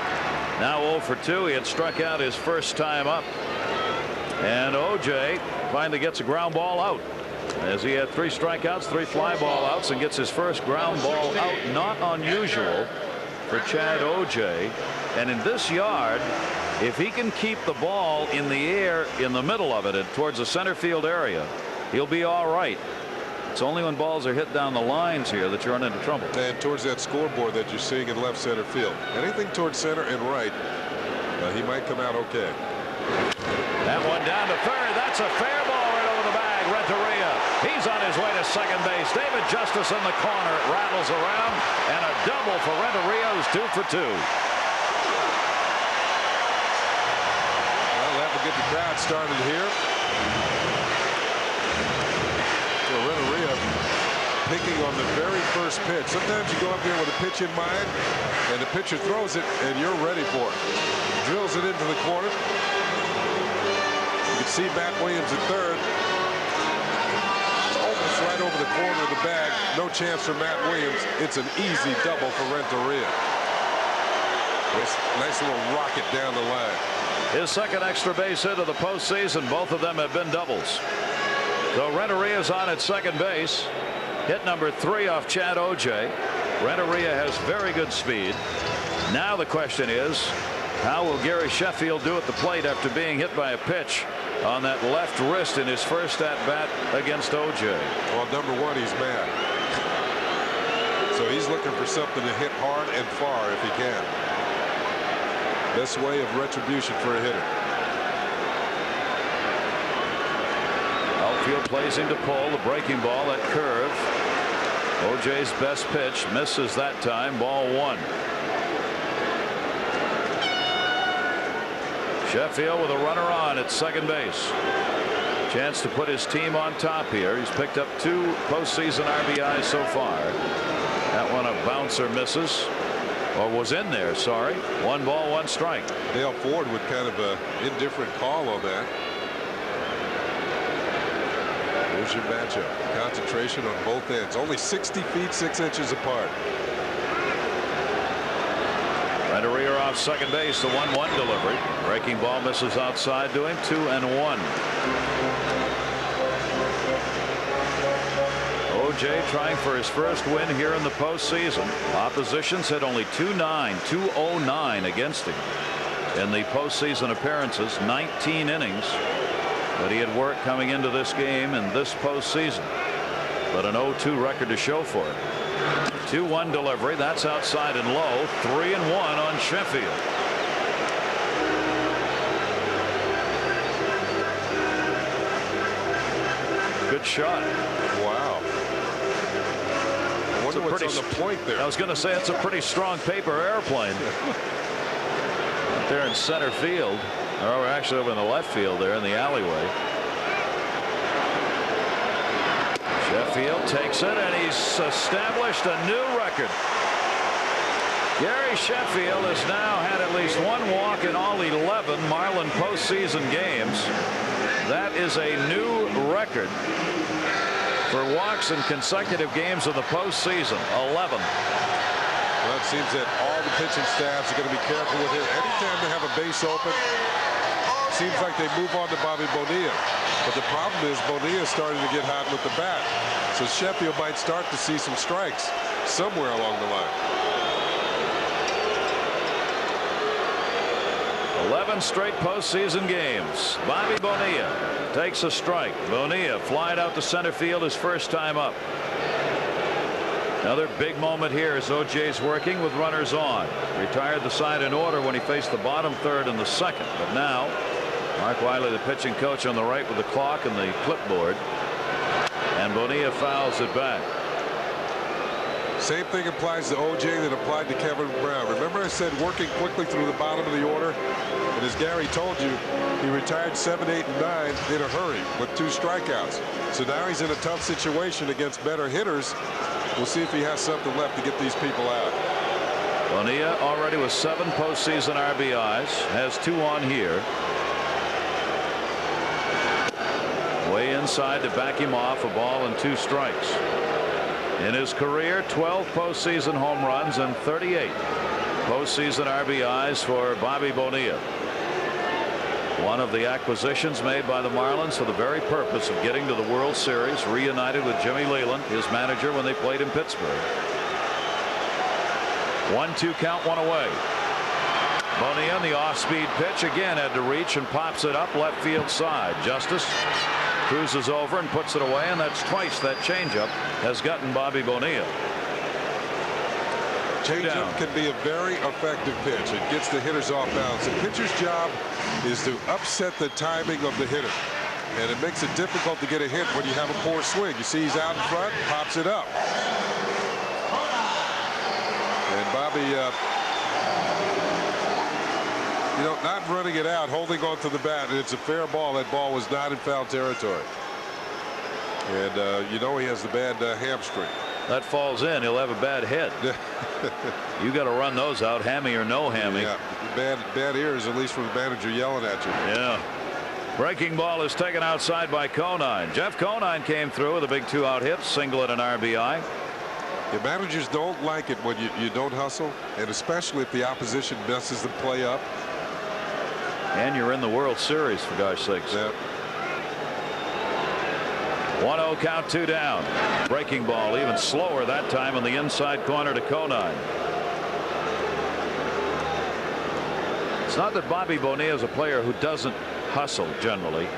Now 0 for 2. He had struck out his first time up. And OJ finally gets a ground ball out, as he had 3 strikeouts, 3 fly ball outs, and gets his first ground ball out. Not unusual for Chad OJ. And in this yard, if he can keep the ball in the air in the middle of it and towards the center field area, he'll be all right. It's only when balls are hit down the lines here that you run into trouble. And towards that scoreboard that you're seeing in left center field, anything towards center and right, he might come out okay. That one down to third. That's a fair ball right over the bag. Renteria. He's on his way to second base. David Justice in the corner. It rattles around, and a double for Renteria, who's 2 for 2. Well, that will get the crowd started here. Renteria picking on the very first pitch. Sometimes you go up there with a pitch in mind, and the pitcher throws it, and you're ready for it. Drills it into the corner. You can see Matt Williams at third. It's almost right over the corner of the bag. No chance for Matt Williams. It's an easy double for Renteria. Nice little rocket down the line. His second extra base hit of the postseason. Both of them have been doubles. So Renteria's on at second base. Hit number 3 off Chad OJ. Renteria has very good speed. Now the question is, how will Gary Sheffield do at the plate after being hit by a pitch on that left wrist in his first at bat against OJ? Well, number 1, he's mad. So he's looking for something to hit hard and far if he can. Best way of retribution for a hitter. Outfield plays him to pull the breaking ball, that curve. OJ's best pitch, misses that time. Ball 1. Sheffield with a runner on at second base. Chance to put his team on top here. He's picked up 2 postseason RBIs so far. That one a bouncer misses, or was in there, sorry. 1 ball, 1 strike. Dale Ford with kind of a indifferent call on that. Here's your matchup. Concentration on both ends. Only 60 feet 6 inches apart. Renteria off second base. The 1-1 delivery. Breaking ball misses outside to him. 2-1. OJ trying for his first win here in the postseason. Oppositions hit only 209 against him in the postseason appearances. 19 innings. But he had work coming into this game and this postseason. But an 0-2 record to show for it. 2-1 delivery. That's outside and low. 3-1 on Sheffield. Good shot. Wow. I wonder what's on the point there. I was going to say it's a pretty strong paper airplane. Out there in center field. Or actually over in the left field there in the alleyway. Sheffield takes it, and he's established a new record. Gary Sheffield has now had at least 1 walk in all 11 Marlin postseason games. That is a new record for walks in consecutive games of the postseason. 11. Well, it seems that all the pitching staffs are going to be careful with it. Anytime they have a base open, seems like they move on to Bobby Bonilla. But the problem is Bonilla is starting to get hot with the bat. So Sheffield might start to see some strikes somewhere along the line. 11 straight postseason games. Bobby Bonilla takes a strike. Bonilla flied out to center field his first time up. Another big moment here as OJ's working with runners on. Retired the side in order when he faced the bottom third in the second. But now Mark Wiley, the pitching coach, on the right with the clock and the clipboard. And Bonilla fouls it back. Same thing applies to OJ that applied to Kevin Brown. Remember I said working quickly through the bottom of the order? And as Gary told you, he retired 7, 8, and 9 in a hurry with 2 strikeouts. So now he's in a tough situation against better hitters. We'll see if he has something left to get these people out. Bonilla already with 7 postseason RBIs. Has 2 on here. Way inside to back him off. A ball and 2 strikes. In his career, 12 postseason home runs and 38 postseason RBIs for Bobby Bonilla. One of the acquisitions made by the Marlins for the very purpose of getting to the World Series, reunited with Jimmy Leland, his manager, when they played in Pittsburgh. 1-2 count, one away. Bonilla, the off-speed pitch, again had to reach and pops it up left field side. Justice cruises over and puts it away, and that's twice that changeup has gotten Bobby Bonilla. Changeup can be a very effective pitch. It gets the hitters off balance. The pitcher's job is to upset the timing of the hitter, and it makes it difficult to get a hit when you have a poor swing. You see he's out in front, pops it up. And Bobby, you know, not running it out, holding on to the bat, and it's a fair ball. That ball was not in foul territory. And you know he has the bad hamstring. That falls in, he'll have a bad head. You got to run those out, hammy or no hammy. Yeah, bad ears, at least from the manager yelling at you. Yeah. Breaking ball is taken outside by CONINE. Jeff CONINE came through with a big 2-out hit, single and an RBI. The managers don't like it when you don't hustle, and especially if the opposition messes the play up. And you're in the World Series, for gosh sakes. Yeah. 1-0 count, 2 down. Breaking ball even slower that time on the inside corner to CONINE. It's not that Bobby Bonilla is a player who doesn't hustle generally.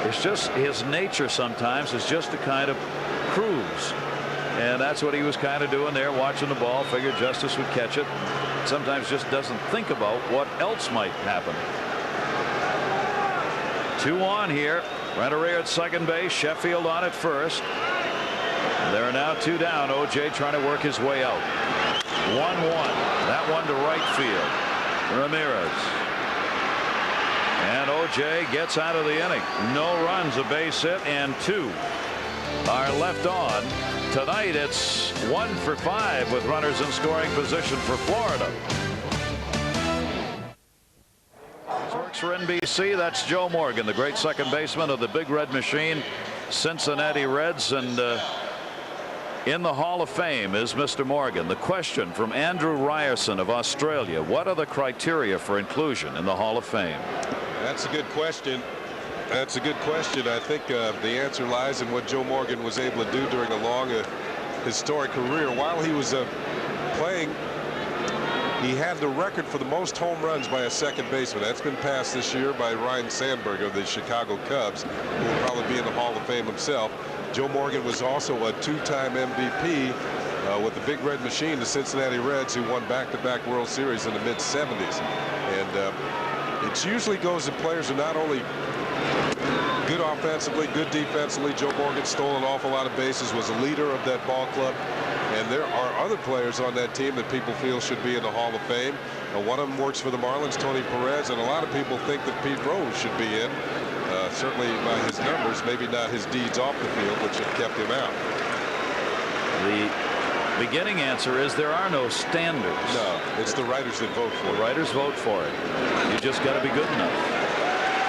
It's just his nature sometimes is just to kind of cruise. And that's what he was kind of doing there, watching the ball, figured Justice would catch it. Sometimes just doesn't think about what else might happen. 2 on here. Ramirez at second base, Sheffield on at first. There are now 2 down. OGEA trying to work his way out. 1-1. That one to right field. Ramirez. And OGEA gets out of the inning. No runs, a base hit, and 2 are left on. Tonight it's 1 for 5 with runners in scoring position for Florida. Works for NBC. That's Joe Morgan, the great second baseman of the Big Red Machine, Cincinnati Reds, and in the Hall of Fame is Mr. Morgan. The question from Andrew Ryerson of Australia: what are the criteria for inclusion in the Hall of Fame? That's a good question. That's a good question. I think the answer lies in what Joe Morgan was able to do during a long historic career. While he was playing, he had the record for the most home runs by a second baseman. That's been passed this year by Ryan Sandberg of the Chicago Cubs, who will probably be in the Hall of Fame himself. Joe Morgan was also a 2-time MVP with the Big Red Machine, the Cincinnati Reds, who won back-to-back World Series in the mid-70s. And it usually goes to players who not only good offensively, good defensively. Joe Morgan stole an awful lot of bases, was a leader of that ball club. And there are other players on that team that people feel should be in the Hall of Fame. One of them works for the Marlins, Tony Perez, and a lot of people think that Pete Rose should be in. Certainly by his numbers, maybe not his deeds off the field, which have kept him out. The beginning answer is there are no standards. No, it's the writers that vote for it. The writers vote for it. You just got to be good enough.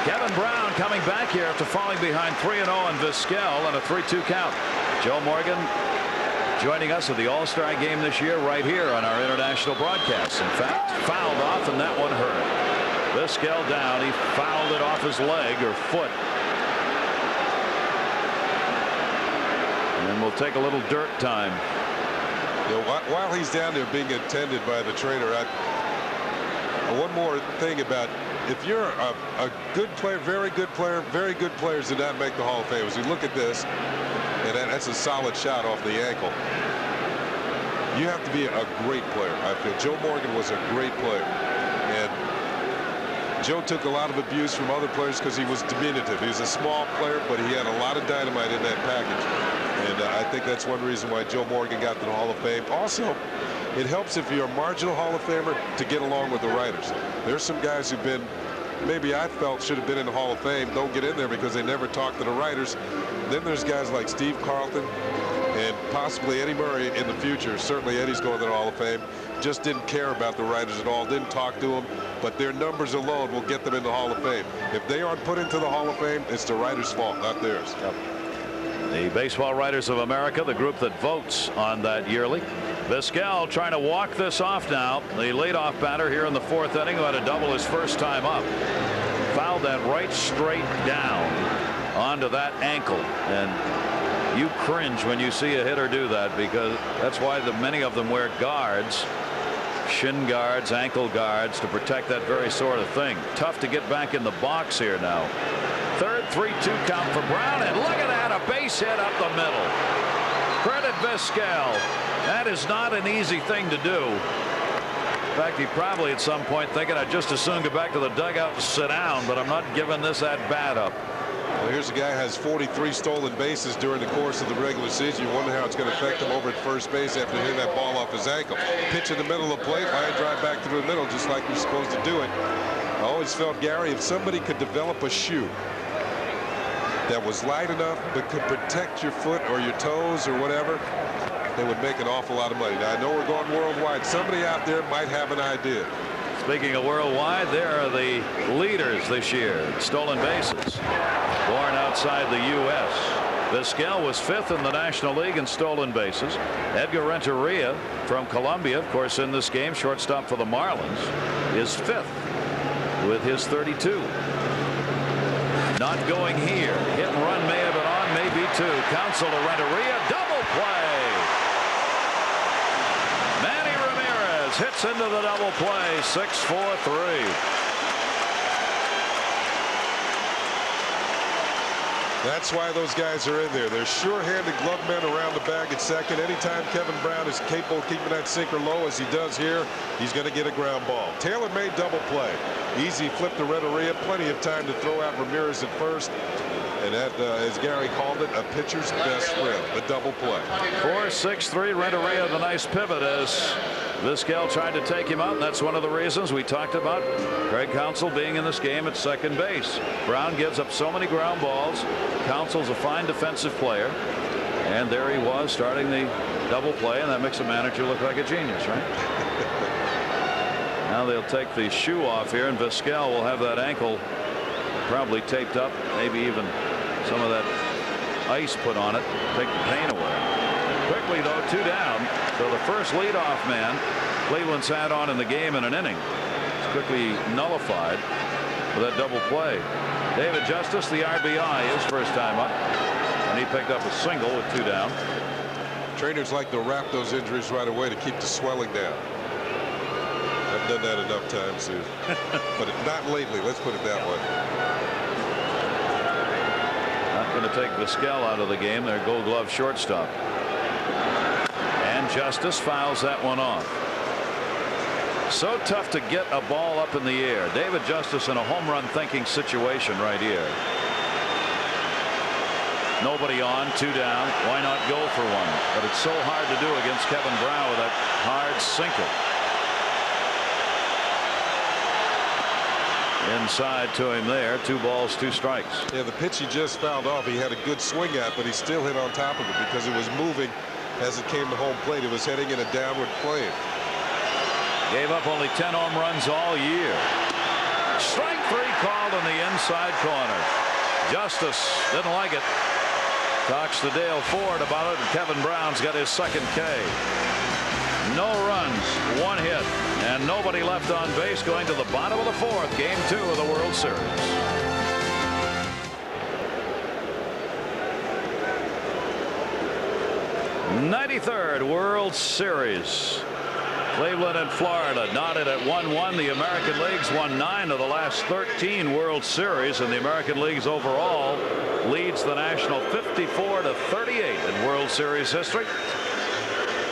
Kevin Brown coming back here after falling behind 3-0 on VIZQUEL and a 3-2 count. Joe Morgan joining us at the All-Star game this year right here on our international broadcast. In fact, fouled off, and that one hurt. VIZQUEL down. He fouled it off his leg or foot. And we'll take a little dirt time. You know, while he's down there being attended by the trainer, one more thing about, if you're a good player, very good players do not make the Hall of Fame. As we look at this, and that's a solid shot off the ankle. You have to be a great player, I feel. Joe Morgan was a great player. And Joe took a lot of abuse from other players because he was diminutive. He was a small player, but he had a lot of dynamite in that package. And I think that's one reason why Joe Morgan got to the Hall of Fame. Also, it helps if you're a marginal Hall of Famer to get along with the writers. There's some guys who've been, maybe I felt should have been in the Hall of Fame, don't get in there because they never talk to the writers. Then there's guys like Steve Carlton and possibly Eddie Murray in the future. Certainly Eddie's going to the Hall of Fame. Just didn't care about the writers at all, didn't talk to them, but their numbers alone will get them in the Hall of Fame. If they aren't put into the Hall of Fame, it's the writers' fault, not theirs. Yep. The Baseball Writers of America, the group that votes on that yearly. VIZQUEL trying to walk this off now. The leadoff batter here in the 4th inning, who had a double his first time up. Fouled that right straight down onto that ankle. And you cringe when you see a hitter do that, because that's why many of them wear guards. Shin guards, ankle guards, to protect that very sort of thing. Tough to get back in the box here now. 3rd, 3-2 count for Brown, and look at that, a base hit up the middle. Credit VIZQUEL. That is not an easy thing to do. In fact, he probably at some point thinking, I'd just as soon go back to the dugout and sit down, but I'm not giving this at bat up. Well, here's a guy who has 43 stolen bases during the course of the regular season. You wonder how it's going to affect him over at first base after hitting that ball off his ankle. Pitch in the middle of the plate, line drive back through the middle, just like you're supposed to do it. I always felt, Gary, if somebody could develop a shoe that was light enough but could protect your foot or your toes or whatever, they would make an awful lot of money. Now, I know we're going worldwide. Somebody out there might have an idea. Speaking of worldwide, there are the leaders this year in stolen bases. Born outside the U.S. VIZQUEL was 5th in the National League in stolen bases. Edgar Renteria from Colombia, of course, in this game, shortstop for the Marlins, is 5th with his 32. Not going here. Hit and run may have been on, maybe two. Counsell to Renteria, double play. Manny Ramirez hits into the double play, 6-4-3. That's why those guys are in there. They're sure-handed glove men around the bag at second. Anytime Kevin Brown is capable of keeping that sinker low as he does here, he's going to get a ground ball. Tailor-made double play. Easy flip to Renteria. Plenty of time to throw out Ramirez at first. And that, as Gary called it, a pitcher's best friend, the double play. 4-6-3. Renteria, the nice pivot as VIZQUEL tried to take him out. And that's one of the reasons we talked about Craig Counsell being in this game at second base. Brown gives up so many ground balls. Counsell's a fine defensive player. And there he was starting the double play, and that makes a manager look like a genius, right? Now they'll take the shoe off here, and VIZQUEL will have that ankle probably taped up, maybe even some of that ice put on it, take the pain away. Quickly though, 2 down. So the first leadoff man Cleveland's had on in the game in an inning is quickly nullified with that double play. David Justice, the RBI, his first time up, and he picked up a single with 2 down. Trainers like to wrap those injuries right away to keep the swelling down. I've done that enough times, but not lately. Let's put it that way. Not going to take VIZQUEL out of the game. Their Gold Glove shortstop. And Justice fouls that one off. So tough to get a ball up in the air. David Justice in a home run thinking situation right here. Nobody on, 2 down. Why not go for one? But it's so hard to do against Kevin Brown with that hard sinker. Inside to him there. 2 balls, 2 strikes. Yeah, the pitch he just fouled off, he had a good swing at, but he still hit on top of it because it was moving as it came to home plate. It was heading in a downward plane. Gave up only 10 home runs all year. Strike 3 called in the inside corner. Justice didn't like it. Talks to Dale Ford about it, and Kevin Brown's got his second K. No runs, 1 hit, and nobody left on base going to the bottom of the 4th, game 2 of the World Series. '93rd World Series. Cleveland and Florida knotted at 1-1. The American League's won 9 of the last 13 World Series, and the American League's overall leads the National 54-38 in World Series history.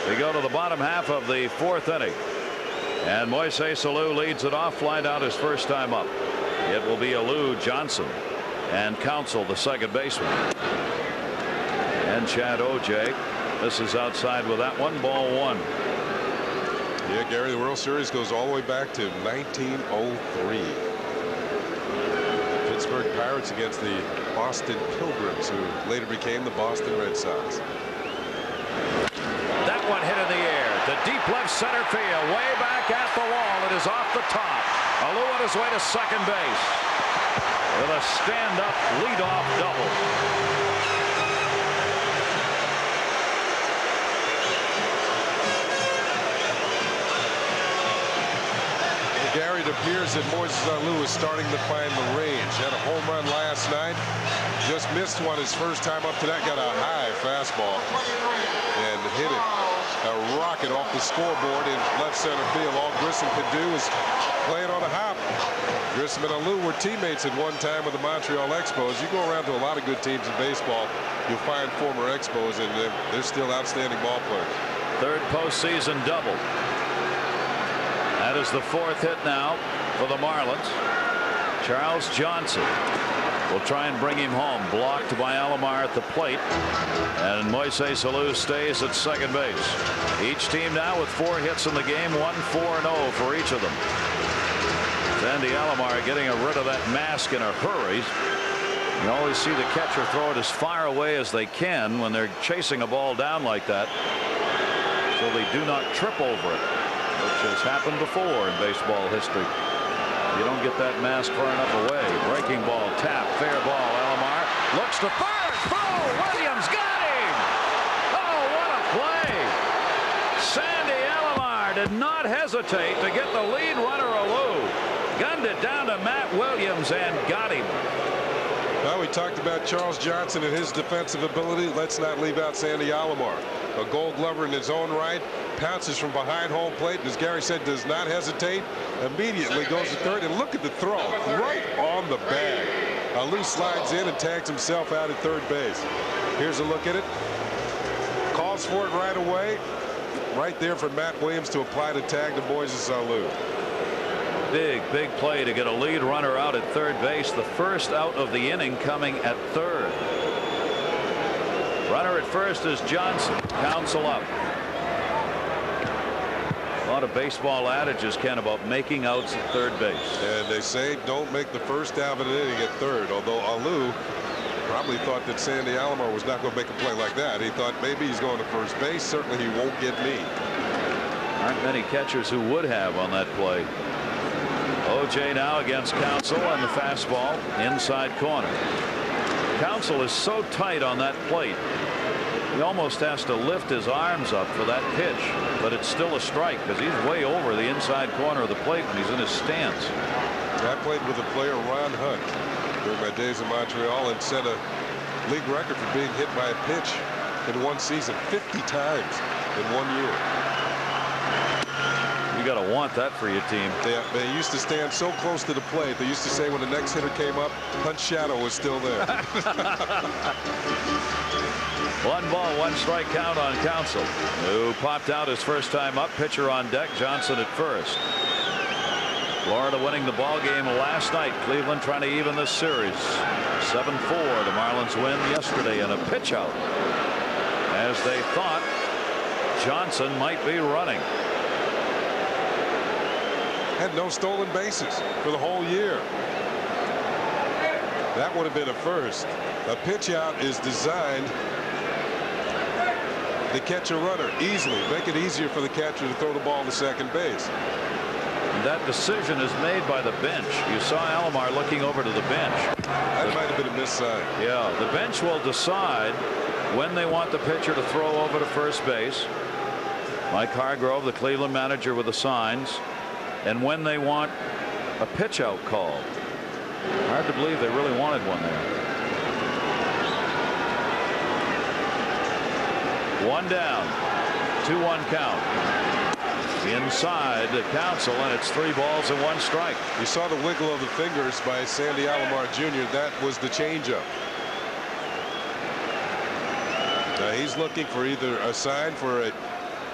We go to the bottom half of the 4th inning, and Moises ALOU leads it off. Flied out his first time up. It will be ALOU, Johnson, and Counsell, the second baseman, and Chad OGEA. This is outside with that one. Ball 1. Yeah, Gary, the World Series goes all the way back to 1903. Pittsburgh Pirates against the Boston Pilgrims, who later became the Boston Red Sox. That one hit in the air to deep left center field, way back at the wall. It is off the top. ALOU on his way to second base with a stand-up leadoff double. it appears that Moises ALOU is starting to find the range. Had a home run last night. Just missed one his first time up to that. Got a high fastball and hit it. A rocket off the scoreboard in left center field. All Grissom could do is play it on a hop. Grissom and ALOU were teammates at one time with the Montreal Expos. You go around to a lot of good teams in baseball, you'll find former Expos, and they're still outstanding ball players. Third postseason double. That is the fourth hit now for the Marlins. Charles Johnson will try and bring him home. Blocked by Alomar at the plate. And Moises ALOU stays at second base. Each team now with 4 hits in the game. 1-4-0 for each of them. Sandy Alomar getting rid of that mask in a hurry. You always see the catcher throw it as far away as they can when they're chasing a ball down like that, so they do not trip over it, which has happened before in baseball history. You don't get that mask far enough away. Breaking ball, tap, fair ball. Alomar looks to first. Oh, Williams got him. Oh, what a play. Sandy Alomar did not hesitate to get the lead runner ALOU. Gunned it down to Matt Williams and got him. Well, we talked about Charles Johnson and his defensive ability. Let's not leave out Sandy Alomar. A Gold Glover in his own right. Pounces from behind home plate. As Gary said, does not hesitate. Immediately goes to third. And look at the throw. Right on the bag. ALOU slides in and tags himself out at third base. Here's a look at it. Calls for it right away. Right there for Matt Williams to apply the tag to Moises ALOU. Big play to get a lead runner out at third base. The first out of the inning coming at third. Runner at first is Johnson. Counsell up. A lot of baseball adages, Ken, about making outs at third base. And they say don't make the first out of an inning at third. Although ALOU probably thought that Sandy Alomar was not going to make a play like that. He thought maybe he's going to first base. Certainly he won't get me. Aren't many catchers who would have on that play. OGEA now against Counsell and the fastball inside corner. Counsell is so tight on that plate. He almost has to lift his arms up for that pitch, but it's still a strike because he's way over the inside corner of the plate when he's in his stance. I played with a player, Ron Hunt, during my days in Montreal, and set a league record for being hit by a pitch in one season 50 times in 1 year. You got to want that for your team. They used to stand so close to the plate. They used to say when the next hitter came up, Hunt's shadow was still there. 1 ball, 1 strike count on Counsell, who popped out his first time up. Pitcher on deck, Johnson at first. Florida winning the ball game last night. Cleveland trying to even this series. 7-4. The Marlins win yesterday in a pitch out, as they thought Johnson might be running. Had no stolen bases for the whole year. That would have been a first. A pitch out is designed to catch a runner easily, make it easier for the catcher to throw the ball to second base. And that decision is made by the bench. You saw Alomar looking over to the bench. That might have been a missed sign. Yeah, the bench will decide when they want the pitcher to throw over to first base. Mike Hargrove, the Cleveland manager, with the signs. And when they want a pitch out call. Hard to believe they really wanted one there. 1 down, 2-1 count. Inside the Counsell, and it's 3 balls and 1 strike. You saw the wiggle of the fingers by Sandy Alomar Jr. That was the changeup. Now he's looking for either a sign for a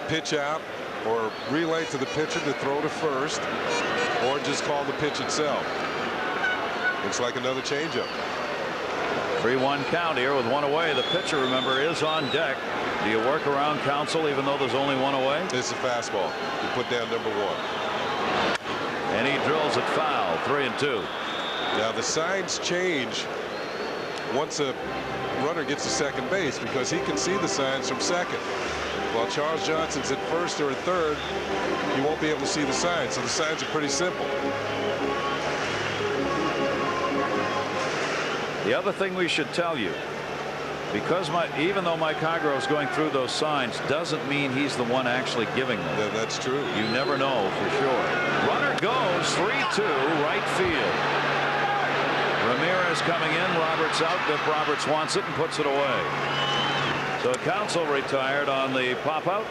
pitch out or relay to the pitcher to throw to first, or just call the pitch itself. Looks like another changeup. 3-1 count here with 1 away. The pitcher, remember, is on deck. Do you work around Counsell even though there's only 1 away? It's a fastball. You put down number 1. And he drills it foul. 3-2. Now the signs change once a runner gets to second base, because he can see the signs from second. While Charles Johnson's at first or at third, you won't be able to see the signs. So the signs are pretty simple. The other thing we should tell you, Because even though Mike Hargrove's going through those signs doesn't mean he's the one actually giving them. Yeah, that's true. You never know for sure. Runner goes 3-2 right field. Ramirez coming in. Roberts out. But Roberts wants it and puts it away. So Counsell retired on the pop out.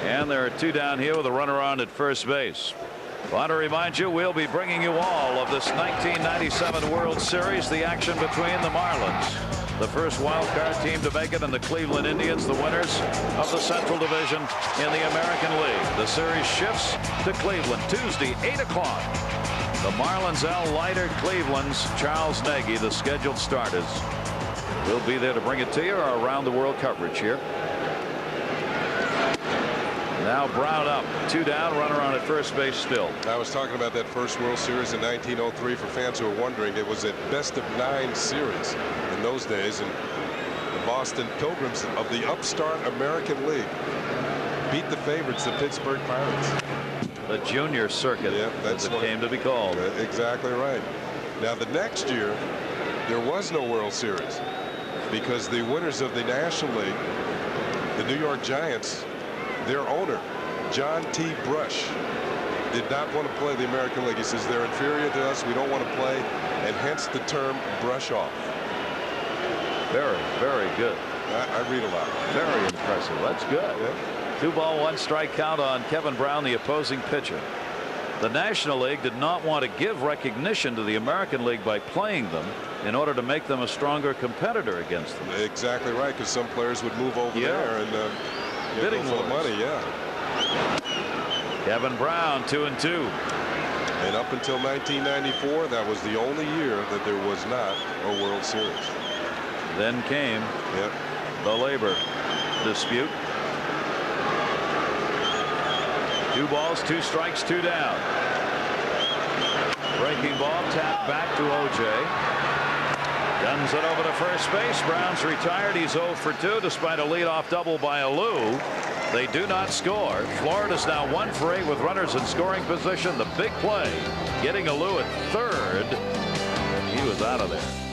And there are 2 down here with a runner on at first base. Want to remind you, we'll be bringing you all of this 1997 World Series, the action between the Marlins, the first wild card team to make it, and the Cleveland Indians, the winners of the Central Division in the American League. The series shifts to Cleveland Tuesday, 8 o'clock. The Marlins, Al Leiter, Cleveland's Charles Nagy, the scheduled starters. We'll be there to bring it to you. Our around the world coverage here. Now Brown up, 2 down, runner on at first base still. I was talking about that first World Series in 1903 for fans who are wondering. It was a best-of-9 series in those days, and the Boston Pilgrims of the upstart American League beat the favorites, the Pittsburgh Pirates. The junior circuit, as it came to be called. Exactly right. Now the next year there was no World Series because the winners of the National League, the New York Giants, their owner, John T. Brush, did not want to play the American League. He says they're inferior to us. We don't want to play, and hence the term brush off. Very, very good. I read a lot. Very impressive. That's good. Yeah. 2 ball 1 strike count on Kevin Brown, the opposing pitcher. The National League did not want to give recognition to the American League by playing them in order to make them a stronger competitor against them. Exactly right, because some players would move over there and bidding for the money. Kevin Brown 2-2. And up until 1994, that was the only year that there was not a World Series. Then came the labor dispute. 2 balls 2 strikes 2 down. Breaking ball tapped back to OGEA. Guns it over to first base. Brown's retired. He's 0 for 2 despite a leadoff double by ALOU. They do not score. Florida's now 1 for 8 with runners in scoring position. The big play getting ALOU at third. He was out of there.